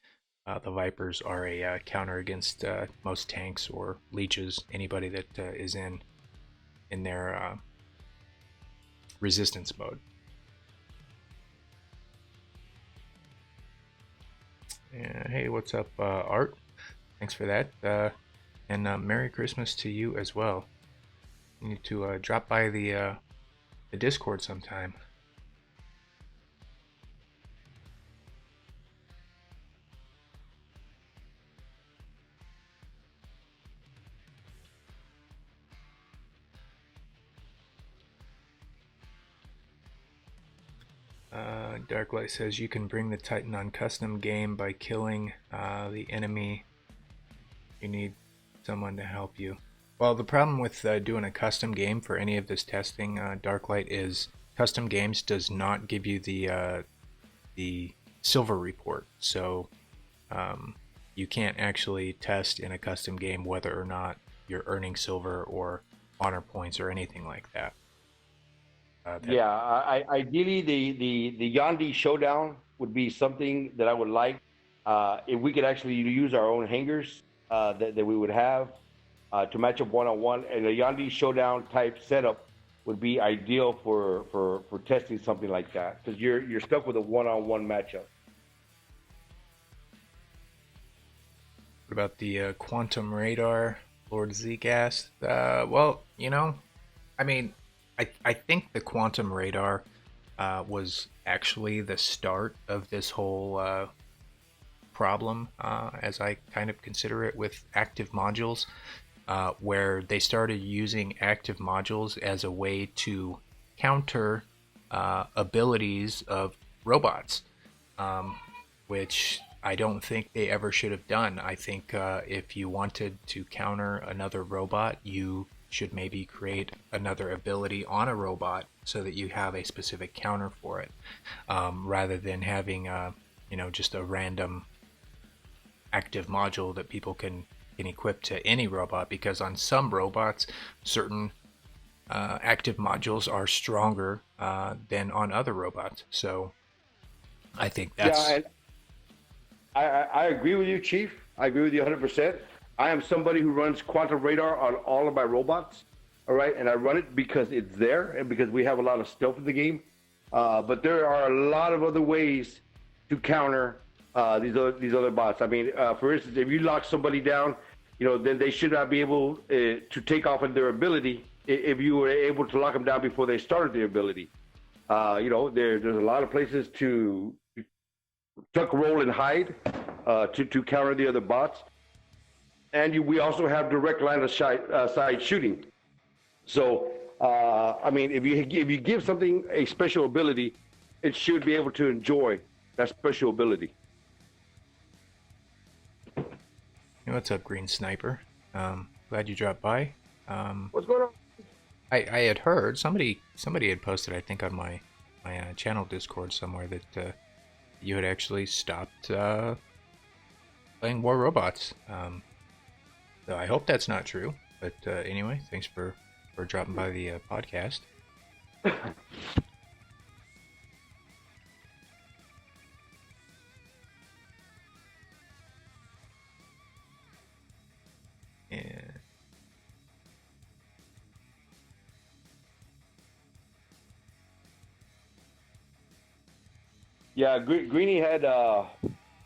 the Vipers are a counter against most tanks or leeches, anybody that is in their resistance mode. Hey, what's up, Art? Thanks for that, and Merry Christmas to you as well. You need to drop by the Discord sometime. Darklight says you can bring the Titan on custom game by killing the enemy. You need someone to help you. Well, the problem with doing a custom game for any of this testing, Darklight, is custom games does not give you the silver report. So you can't actually test in a custom game whether or not you're earning silver or honor points or anything like that. Ideally, the Yandi Showdown would be something that I would like. If we could actually use our own hangars that we would have to match up one-on-one, and a Yandi Showdown type setup would be ideal for testing something like that, because you're stuck with a one-on-one matchup. What about the quantum radar? Lord Zeke asked. Well, I mean, I think the quantum radar was actually the start of this whole problem, as I kind of consider it, with active modules, where they started using active modules as a way to counter abilities of robots, which I don't think they ever should have done. I think if you wanted to counter another robot, you should maybe create another ability on a robot so that you have a specific counter for it, rather than having just a random active module that people can equip to any robot, because on some robots certain active modules are stronger than on other robots. So I think that's... Yeah, I agree with you, Chief. I agree with you 100%. I am somebody who runs quantum radar on all of my robots, all right? And I run it because it's there and because we have a lot of stealth in the game. But there are a lot of other ways to counter these other bots. I mean, for instance, if you lock somebody down, then they should not be able to take off on their ability if you were able to lock them down before they started their ability. There's a lot of places to duck, roll, and hide to counter the other bots. And we also have direct line of sight shooting. So, I mean, if you give something a special ability, it should be able to enjoy that special ability. Hey, what's up, Green Sniper? Glad you dropped by. What's going on? I had heard somebody had posted, I think, on my channel Discord somewhere that you had actually stopped playing War Robots. So I hope that's not true. But anyway, thanks for dropping by the podcast. And Yeah, Greeny had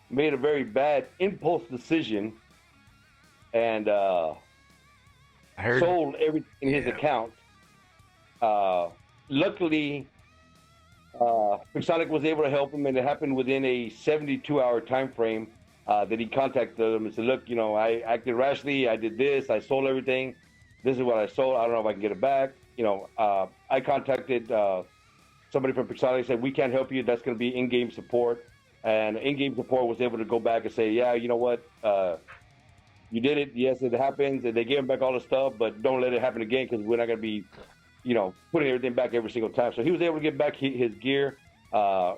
made a very bad impulse decision and I heard, sold everything in his yeah. account. Luckily, Pixonic was able to help him, and it happened within a 72-hour time frame that he contacted them and said, look, you know, I acted rashly. I did this. I sold everything. This is what I sold. I don't know if I can get it back. You know, I contacted somebody from Pixonic, said, we can't help you. That's going to be in-game support. And in-game support was able to go back and say, yeah, you know what? You did it. Yes, it happens. And they gave him back all the stuff, but don't let it happen again because we're not going to be, you know, putting everything back every single time. So he was able to get back his gear. I'm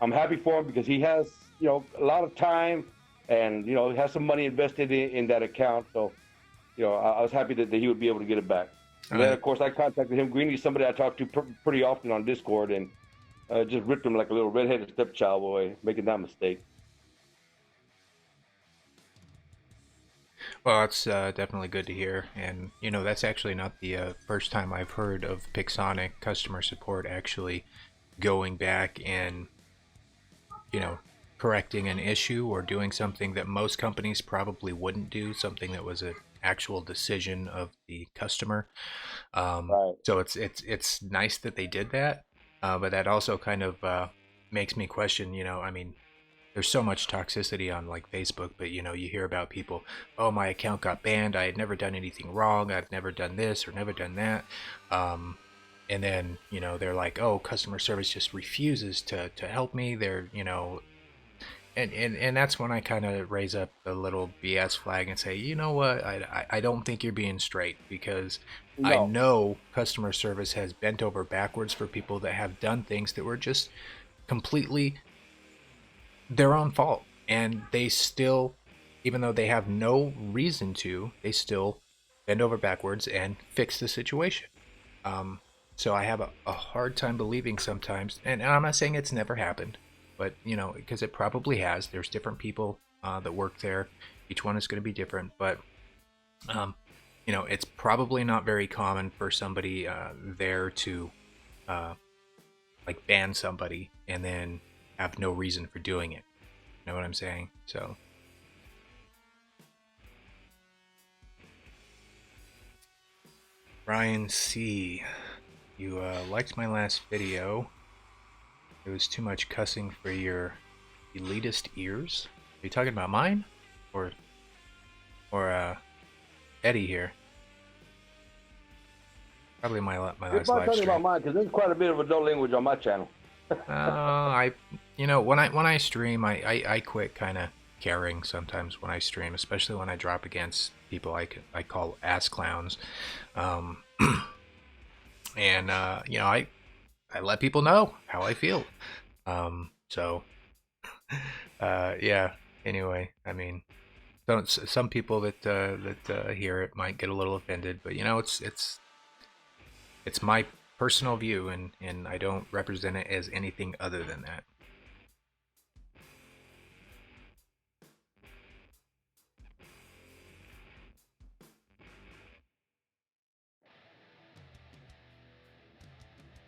happy for him because he has, you know, a lot of time and, you know, he has some money invested in that account. So, you know, I was happy that he would be able to get it back. And then, of course, I contacted him. Greeny's somebody I talk to pretty often on Discord, and just ripped him like a little redheaded stepchild boy, making that mistake. Well, that's definitely good to hear, and you know that's actually not the first time I've heard of Pixonic customer support actually going back and you know correcting an issue or doing something that most companies probably wouldn't do, something that was an actual decision of the customer. Right. So it's nice that they did that, but that also kind of makes me question. You know, I mean, there's so much toxicity on like Facebook, but you know, you hear about people, oh, my account got banned. I had never done anything wrong. I've never done this or never done that. And then, you know, they're like, oh, customer service just refuses to help me. They're, you know, and that's when I kind of raise up a little BS flag and say, you know what, I don't think you're being straight because I No. know customer service has bent over backwards for people that have done things that were just completely their own fault, and they still, even though they have no reason to, they still bend over backwards and fix the situation. So I have a hard time believing sometimes, and I'm not saying it's never happened, but you know, because it probably has. There's different people that work there. Each one is going to be different, but you know, it's probably not very common for somebody there to like ban somebody and then have no reason for doing it. You know what I'm saying? So Brian C, you liked my last video. It was too much cussing for your elitist ears. Are you talking about mine or Eddie here? Probably my last You're live talking stream. about mine because there's quite a bit of adult language on my channel. You know, when I stream, I quit kind of caring sometimes when I stream, especially when I drop against people I call ass clowns, and you know, I let people know how I feel. So yeah. Anyway, I mean, some people that hear it might get a little offended, but you know, it's my personal view, and I don't represent it as anything other than that.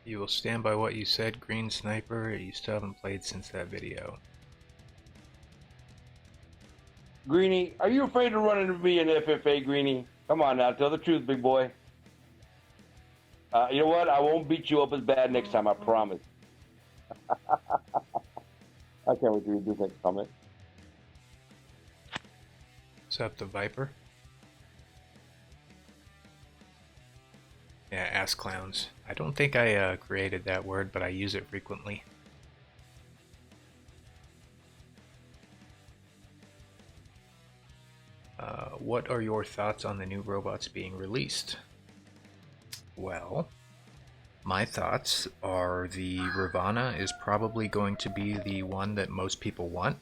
You will stand by what you said, Green Sniper. You still haven't played since that video. Greeny, are you afraid to run into me in FFA, Greeny? Come on now, tell the truth, big boy. You know what? I won't beat you up as bad next time, I promise. I can't wait to read this next comment. What's up, the Viper? Yeah, ass clowns. I don't think I created that word, but I use it frequently. what are your thoughts on the new robots being released? Well, my thoughts are the Ravana is probably going to be the one that most people want,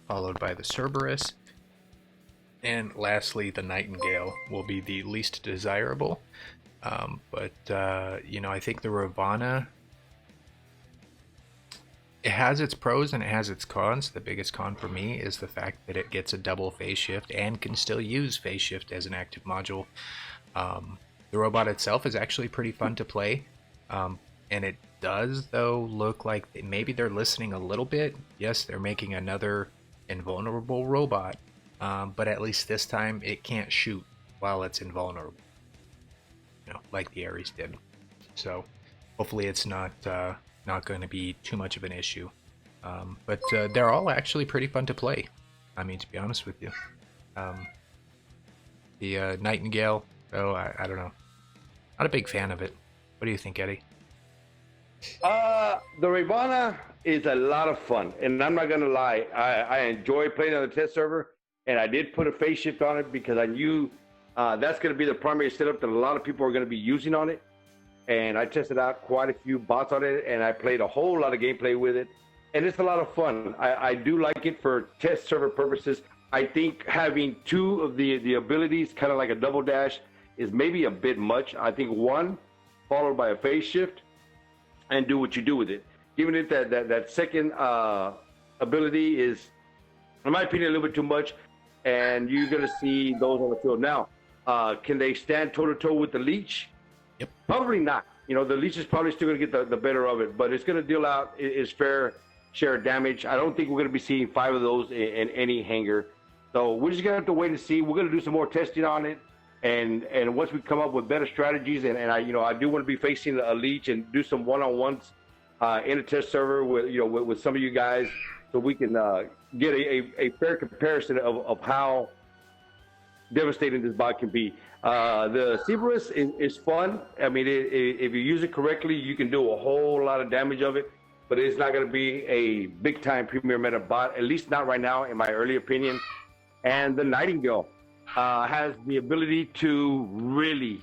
followed by the Cerberus. And lastly, the Nightingale will be the least desirable. But I think the Ravana, it has its pros and it has its cons. The biggest con for me is the fact that it gets a double phase shift and can still use phase shift as an active module. The robot itself is actually pretty fun to play. And it does, though, look like maybe they're listening a little bit. Yes, they're making another invulnerable robot. But at least this time it can't shoot while it's invulnerable, like the Ares did. So hopefully it's not going to be too much of an issue. But they're all actually pretty fun to play. I mean, to be honest with you, the Nightingale, though, I don't know, not a big fan of it. What do you think, Eddie? The Ravana is a lot of fun, and I'm not gonna lie, I enjoy playing on the test server. And I did put a phase shift on it because I knew that's going to be the primary setup that a lot of people are going to be using on it. And I tested out quite a few bots on it, and I played a whole lot of gameplay with it. And it's a lot of fun. I do like it for test server purposes. I think having two of the abilities, kind of like a double dash, is maybe a bit much. I think one, followed by a phase shift, and do what you do with it. Giving it that second ability is, in my opinion, a little bit too much. And you're going to see those on the field. Now, can they stand toe-to-toe with the Leech? Yep. Probably not. The Leech is probably still going to get the better of it, but it's going to deal out its fair share of damage. I don't think we're going to be seeing 5 of those in any hangar. So we're just going to have to wait and see. We're going to do some more testing on it. And once we come up with better strategies, and I do want to be facing a Leech and do some one-on-ones in a test server with some of you guys, so we can get a fair comparison of how devastating this bot can be. The Cerberus is fun. I mean, if you use it correctly, you can do a whole lot of damage of it, but it's not going to be a big-time premier meta bot, at least not right now, in my early opinion. And the Nightingale has the ability to really,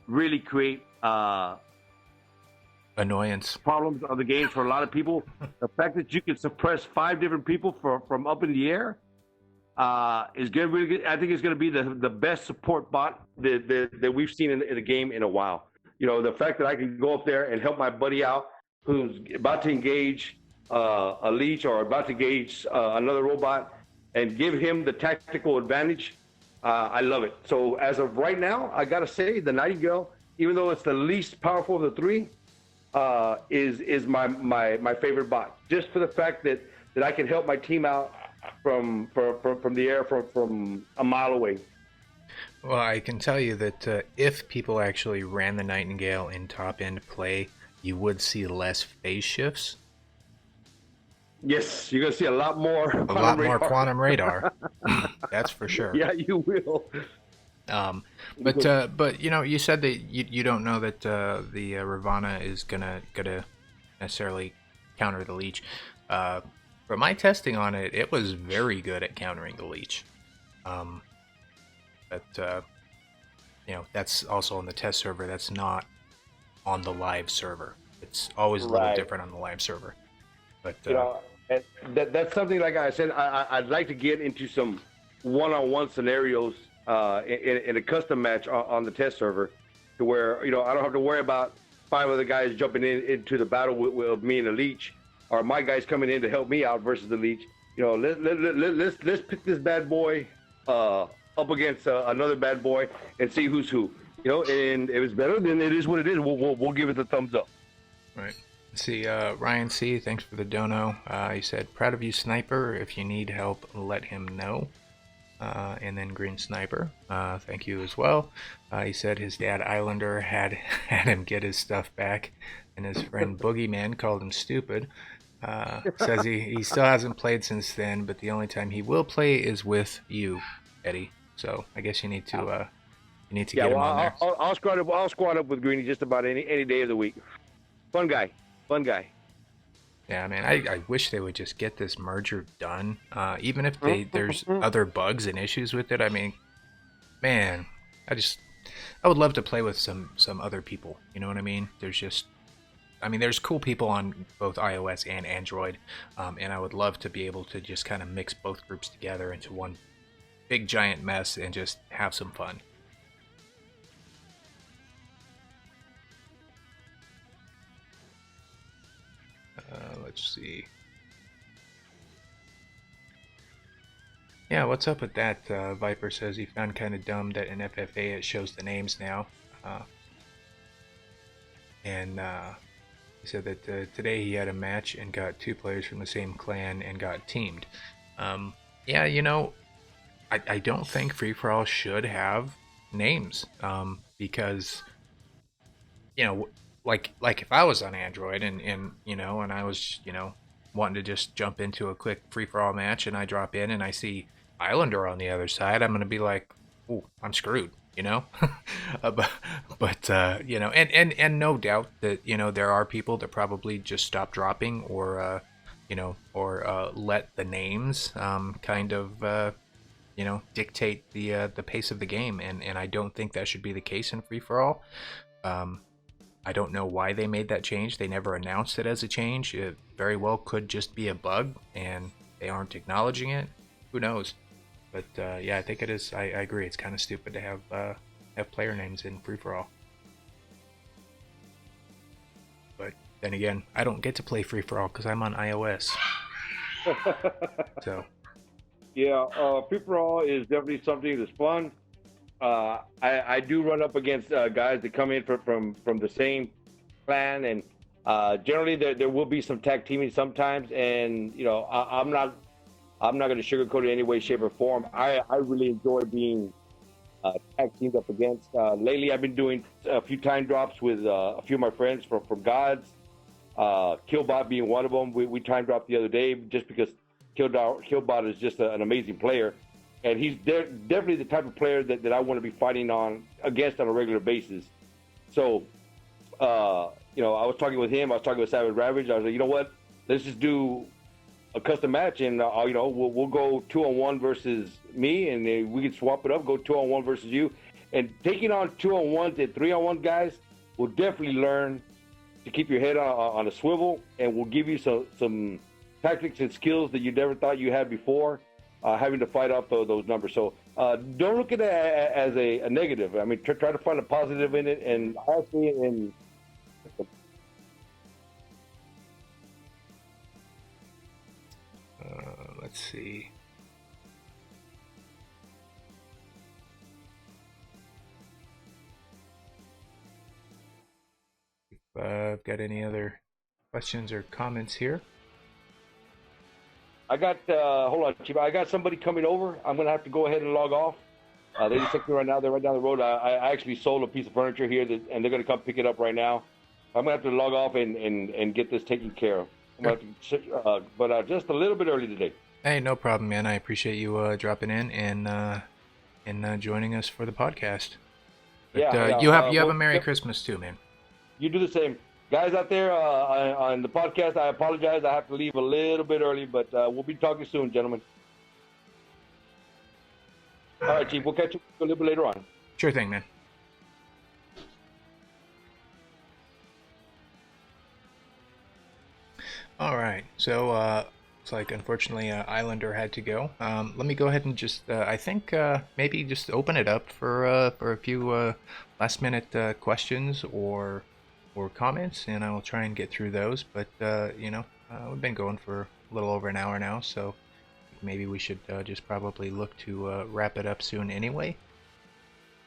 really create annoyance problems of the game for a lot of people. The fact that you can suppress 5 different people from up in the air is good. Really good. I think it's going to be the best support bot that we've seen in the game in a while. The fact that I can go up there and help my buddy out who's about to engage a Leech or about to engage another robot and give him the tactical advantage. I love it. So as of right now, I got to say the Nightingale, even though it's the least powerful of the 3, is my favorite bot, just for the fact that I can help my team out from the air from a mile away. Well, I can tell you that if people actually ran the Nightingale in top end play, you would see less phase shifts. Yes, you're gonna see a lot more. More quantum radar. That's for sure. Yeah, you will. But you said that you don't know that the Ravana is gonna necessarily counter the Leech. From my testing on it, it was very good at countering the Leech. But that's also on the test server. That's not on the live server. It's always a little different on the live server. But and that's something, like I said, I'd like to get into some one-on-one scenarios in a custom match on the test server, to where I don't have to worry about 5 other guys jumping into the battle with me and the Leech, or my guys coming in to help me out versus the Leech. Let's pick this bad boy up against another bad boy and see who's who. And if it's better, then it is what it is. We'll give it the thumbs up. Right. Let's see, Ryan C, thanks for the dono. He said, proud of you, Sniper. If you need help, let him know. And then Green Sniper, thank you as well. He said his dad Islander had him get his stuff back, and his friend Boogeyman called him stupid. Says he still hasn't played since then, but the only time he will play is with you, Eddie. So I guess you need to get him on there. I'll squad up with Greeny just about any day of the week. Fun guy. Yeah, man, I wish they would just get this merger done. Even if there's other bugs and issues with it. I mean, Man, I just I would love to play with some other people. You know what I mean? There's cool people on both iOS and Android, and I would love to be able to just kind of mix both groups together into one big giant mess and just have some fun. Let's see. Yeah, what's up with that? Viper says he found kind of dumb that in FFA it shows the names now. Uh, and he said that today he had a match and got two players from the same clan and got teamed. Yeah, I don't think free for all should have names, because like if I was on Android and I was wanting to just jump into a quick free for all match and I drop in and I see Islander on the other side, I'm gonna be like, "Ooh, I'm screwed," you know. And no doubt that there are people that probably just stop dropping or let the names kind of dictate the pace of the game, and I don't think that should be the case in free for all. I don't know why they made that change. They never announced it as a change. It very well could just be a bug, and they aren't acknowledging it. Who knows? But yeah, I think it is. I agree. It's kind of stupid to have player names in free for all. But then again, I don't get to play free for all because I'm on iOS. So Yeah, free for all is definitely something that's fun. I do run up against guys that come in from the same clan, and generally there will be some tag teaming sometimes. And I'm not going to sugarcoat it in any way, shape, or form. I really enjoy being tag teamed up against. Lately, I've been doing a few time drops with a few of my friends from Gods. Killbot being one of them. We time dropped the other day just because Killbot is just an amazing player, and he's definitely the type of player that I want to be fighting against on a regular basis. So, I was talking with him. I was talking with Savage Ravage. I was like, you know what? Let's just do a custom match, and we'll go 2-on-1 versus me, and then we can swap it up, go 2-on-1 versus you, and taking on 2-on-1 and 3-on-1 guys will definitely learn to keep your head on a swivel, and will give you some tactics and skills that you never thought you had before, having to fight off those numbers. So don't look at it as a negative. I mean, try to find a positive in it, and honestly, let's see. If I've got any other questions or comments here. I got hold on, Chief. I got somebody coming over. I'm gonna have to go ahead and log off. They just took me right now. They're right down the road. I actually sold a piece of furniture here, and they're gonna come pick it up right now. I'm gonna have to log off and get this taken care of. I'm gonna have to, but just a little bit early today. Hey, no problem, man. I appreciate you dropping in and joining us for the podcast. But, Yeah, you have a Merry Christmas too, man. You do the same. Guys out there on the podcast, I apologize. I have to leave a little bit early, but we'll be talking soon, gentlemen. All right, Chief. We'll catch you a little bit later on. Sure thing, man. All right. So looks like unfortunately Islander had to go. Let me go ahead and just I think maybe just open it up for a few last minute questions or comments, and I will try and get through those. But we've been going for a little over an hour now, so maybe we should just probably look to wrap it up soon anyway.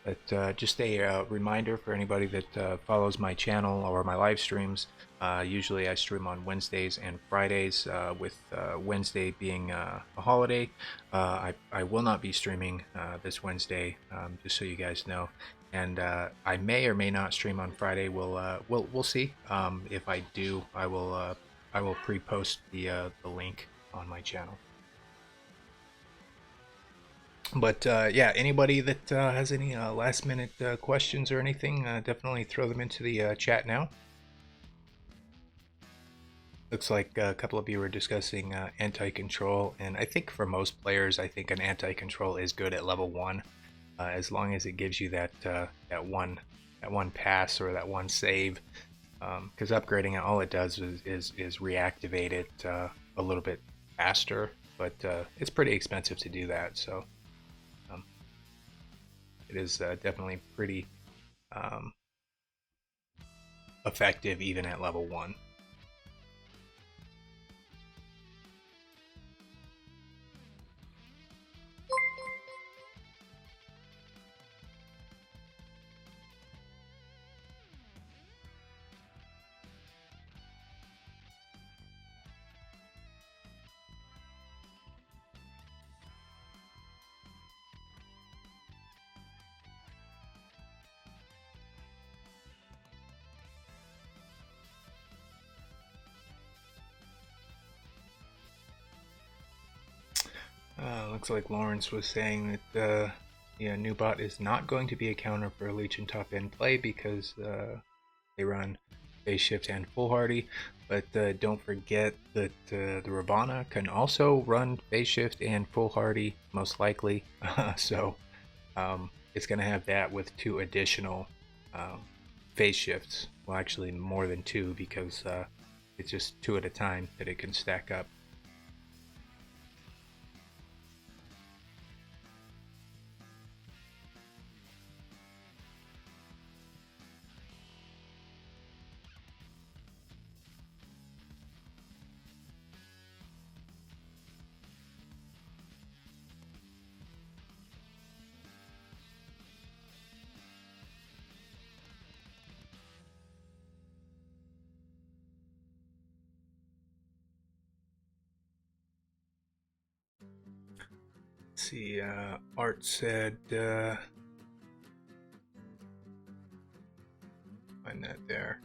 But just a reminder for anybody that follows my channel or my live streams. Usually I stream on Wednesdays and Fridays, with Wednesday being a holiday. I will not be streaming this Wednesday, just so you guys know. And I may or may not stream on Friday. We'll see. If I do, I will pre-post the link on my channel. But yeah, anybody that has any last minute questions or anything, definitely throw them into the chat now. Looks like a couple of you were discussing anti-control, and I think for most players, I think an anti-control is good at level 1. as long as it gives you that one pass or that one save. Because upgrading it, all it does is reactivate it a little bit faster, but it's pretty expensive to do that. So it is definitely pretty effective even at level 1. Looks like Lawrence was saying that new bot is not going to be a counter for Leech and top end play because they run phase shift and foolhardy. But don't forget that the Ravana can also run phase shift and foolhardy, most likely. So it's going to have that with 2 additional phase shifts. Well, actually more than 2 because it's just 2 at a time that it can stack up. Let's see, Art said, find that there.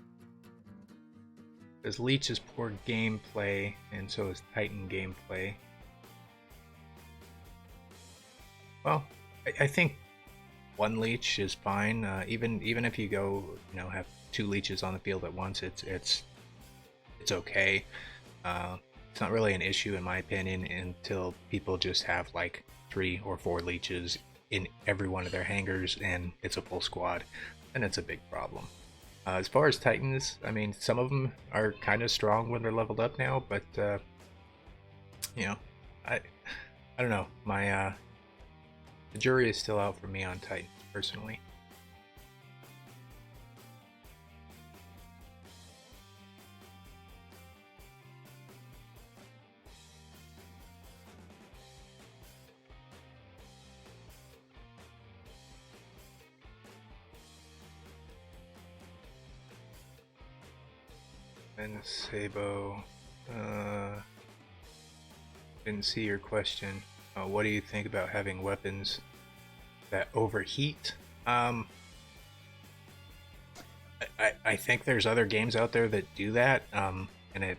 Because Leech is poor gameplay, and so is Titan gameplay. Well, I think 1 Leech is fine. Even if you go, have 2 Leeches on the field at once, it's okay. It's not really an issue in my opinion until people just have like 3 or 4 Leeches in every one of their hangars and it's a full squad, and it's a big problem. As far as Titans, I mean, some of them are kind of strong when they're leveled up now, but I don't know. The jury is still out for me on Titans personally. And Sabo, didn't see your question. What do you think about having weapons that overheat? I think there's other games out there that do that, and I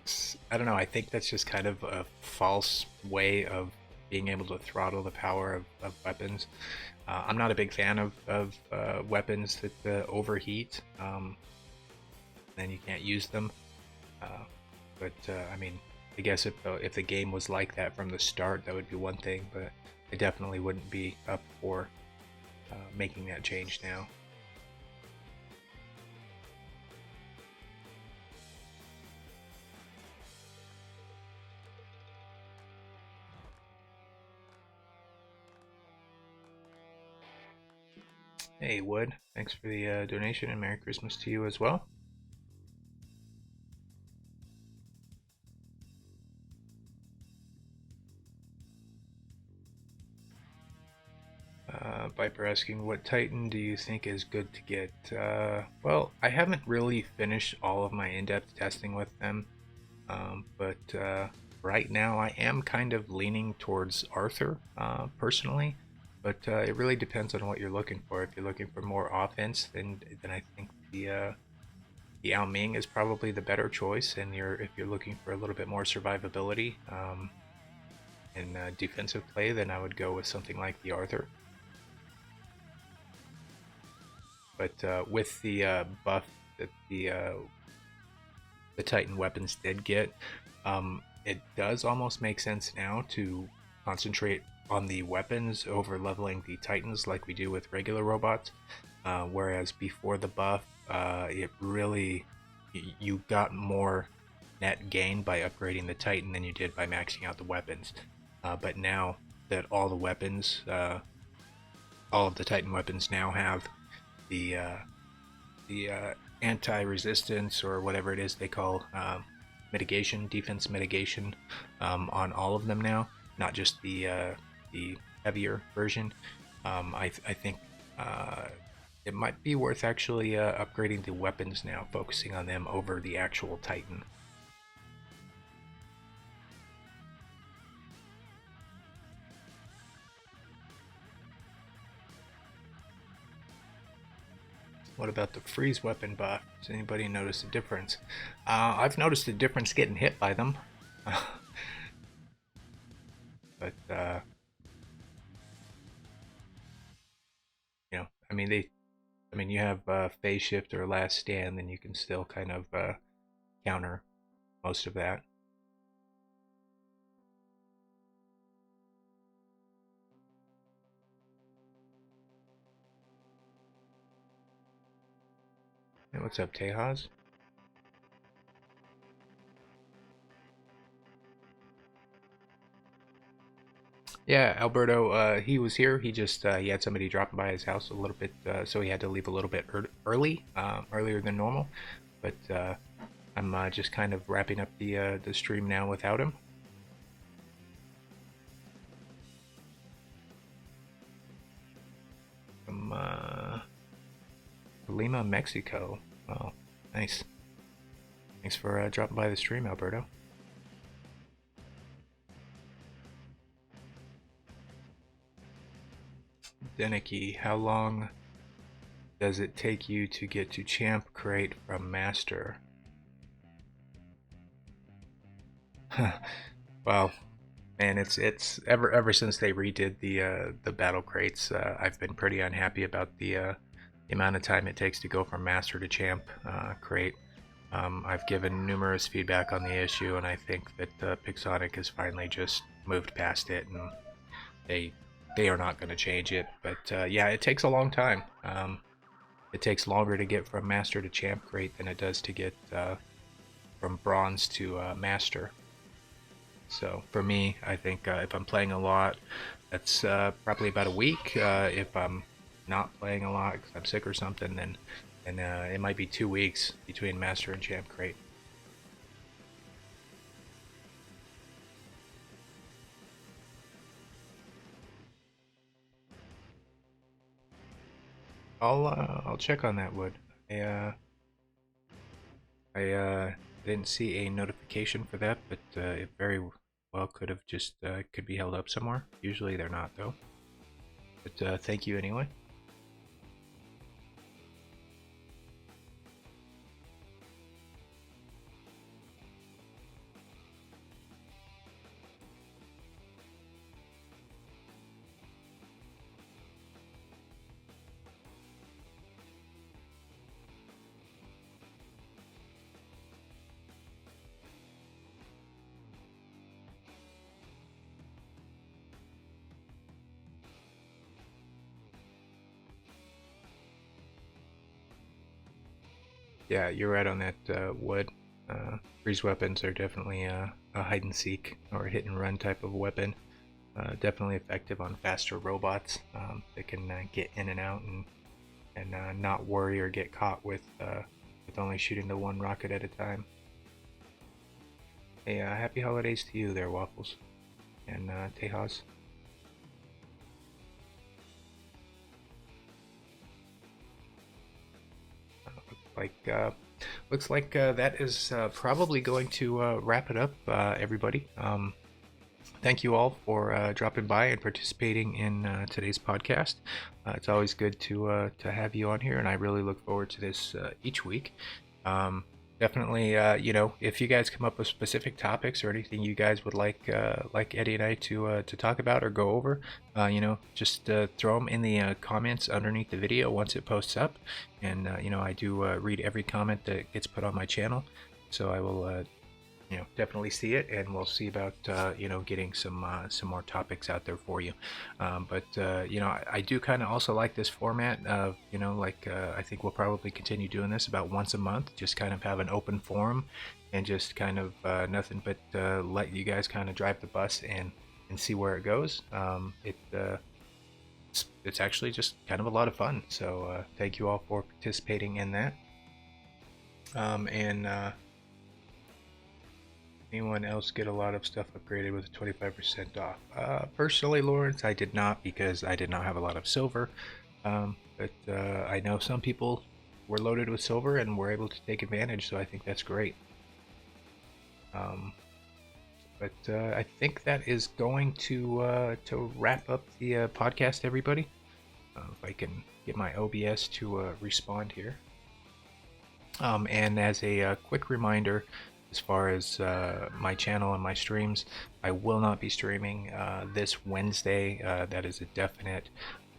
don't know, I think that's just kind of a false way of being able to throttle the power of weapons. I'm not a big fan of weapons that overheat, then you can't use them. But I mean, I guess if the game was like that from the start, that would be one thing, but I definitely wouldn't be up for making that change now. Hey Wood, thanks for the donation and Merry Christmas to you as well. Viper asking, what Titan do you think is good to get? Well, I haven't really finished all of my in-depth testing with them, but right now I am kind of leaning towards Arthur, personally, but it really depends on what you're looking for. If you're looking for more offense, then I think the Yao Ming is probably the better choice, and if you're looking for a little bit more survivability and defensive play, then I would go with something like the Arthur. But with the buff that the Titan weapons did get, it does almost make sense now to concentrate on the weapons over leveling the Titans like we do with regular robots. Whereas before the buff, it really, you got more net gain by upgrading the Titan than you did by maxing out the weapons. But now that all the weapons, all of the Titan weapons now have the anti-resistance, or whatever it is they call mitigation, defense mitigation, on all of them now, not just the heavier version. I think it might be worth actually upgrading the weapons now, focusing on them over the actual Titan. What about the freeze weapon buff? Does anybody notice a difference? I've noticed a difference getting hit by them. But you know, I mean, you have phase shift or last stand, then you can still kind of counter most of that. Hey, what's up, Tejas? Yeah, Alberto, he was here. He just he had somebody dropping by his house a little bit, so he had to leave a little bit early, earlier than normal. But I'm just kind of wrapping up the stream now without him. From Lima, Mexico. Oh, nice. Thanks for dropping by the stream, Alberto. Denicky, how long does it take you to get to champ crate from master? Well, man, it's ever since they redid the battle crates, I've been pretty unhappy about the amount of time it takes to go from master to champ crate. I've given numerous feedback on the issue, and I think that Pixonic has finally just moved past it, and they are not going to change it. But yeah, it takes a long time. It takes longer to get from master to champ crate than it does to get from bronze to master. So for me, I think if I'm playing a lot, that's probably about a week. If I'm not playing a lot because I'm sick or something, then it might be 2 weeks between master and champ crate. I'll check on that, Wood. I didn't see a notification for that, but it very well could have just could be held up somewhere. Usually they're not, though. But thank you anyway. Yeah, you're right on that, Wood. Freeze weapons are definitely a hide and seek or hit and run type of weapon. Definitely effective on faster robots that can get in and out and not worry or get caught with only shooting the one rocket at a time. Hey, happy holidays to you there, Waffles and Tejas. Looks like that is probably going to wrap it up, everybody. Thank you all for dropping by and participating in today's podcast. It's always good to have you on here, and I really look forward to this each week. Definitely, you know, if you guys come up with specific topics or anything you guys would like Eddie and I to talk about or go over, you know, just throw them in the comments underneath the video once it posts up. And you know, I do read every comment that gets put on my channel, so I will definitely see it, and we'll see about getting some more topics out there for you. But I do kind of also like this format of I think we'll probably continue doing this about once a month, just kind of have an open forum and just kind of nothing but let you guys kind of drive the bus and see where it goes. It's actually just kind of a lot of fun. So thank you all for participating in that. And anyone else get a lot of stuff upgraded with 25% off? Personally, Lawrence, I did not, because I did not have a lot of silver. But I know some people were loaded with silver and were able to take advantage, so I think that's great. But I think that is going to wrap up the podcast, everybody. If I can get my OBS to respond here. And as a quick reminder, as far as my channel and my streams, I will not be streaming this Wednesday. That is a definite.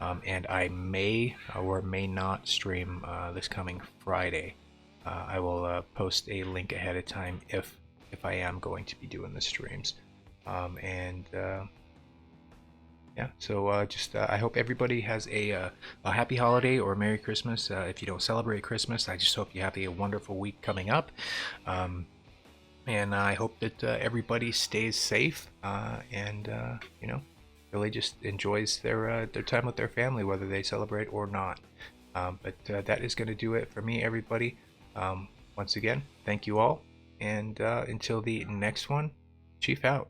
And I may or may not stream this coming Friday. I will post a link ahead of time if I am going to be doing the streams. Yeah, so just I hope everybody has a happy holiday or Merry Christmas. If you don't celebrate Christmas, I just hope you have a wonderful week coming up. And I hope that everybody stays safe and really just enjoys their time with their family, whether they celebrate or not. But that is going to do it for me, everybody. Once again, thank you all, and until the next one, Chief out.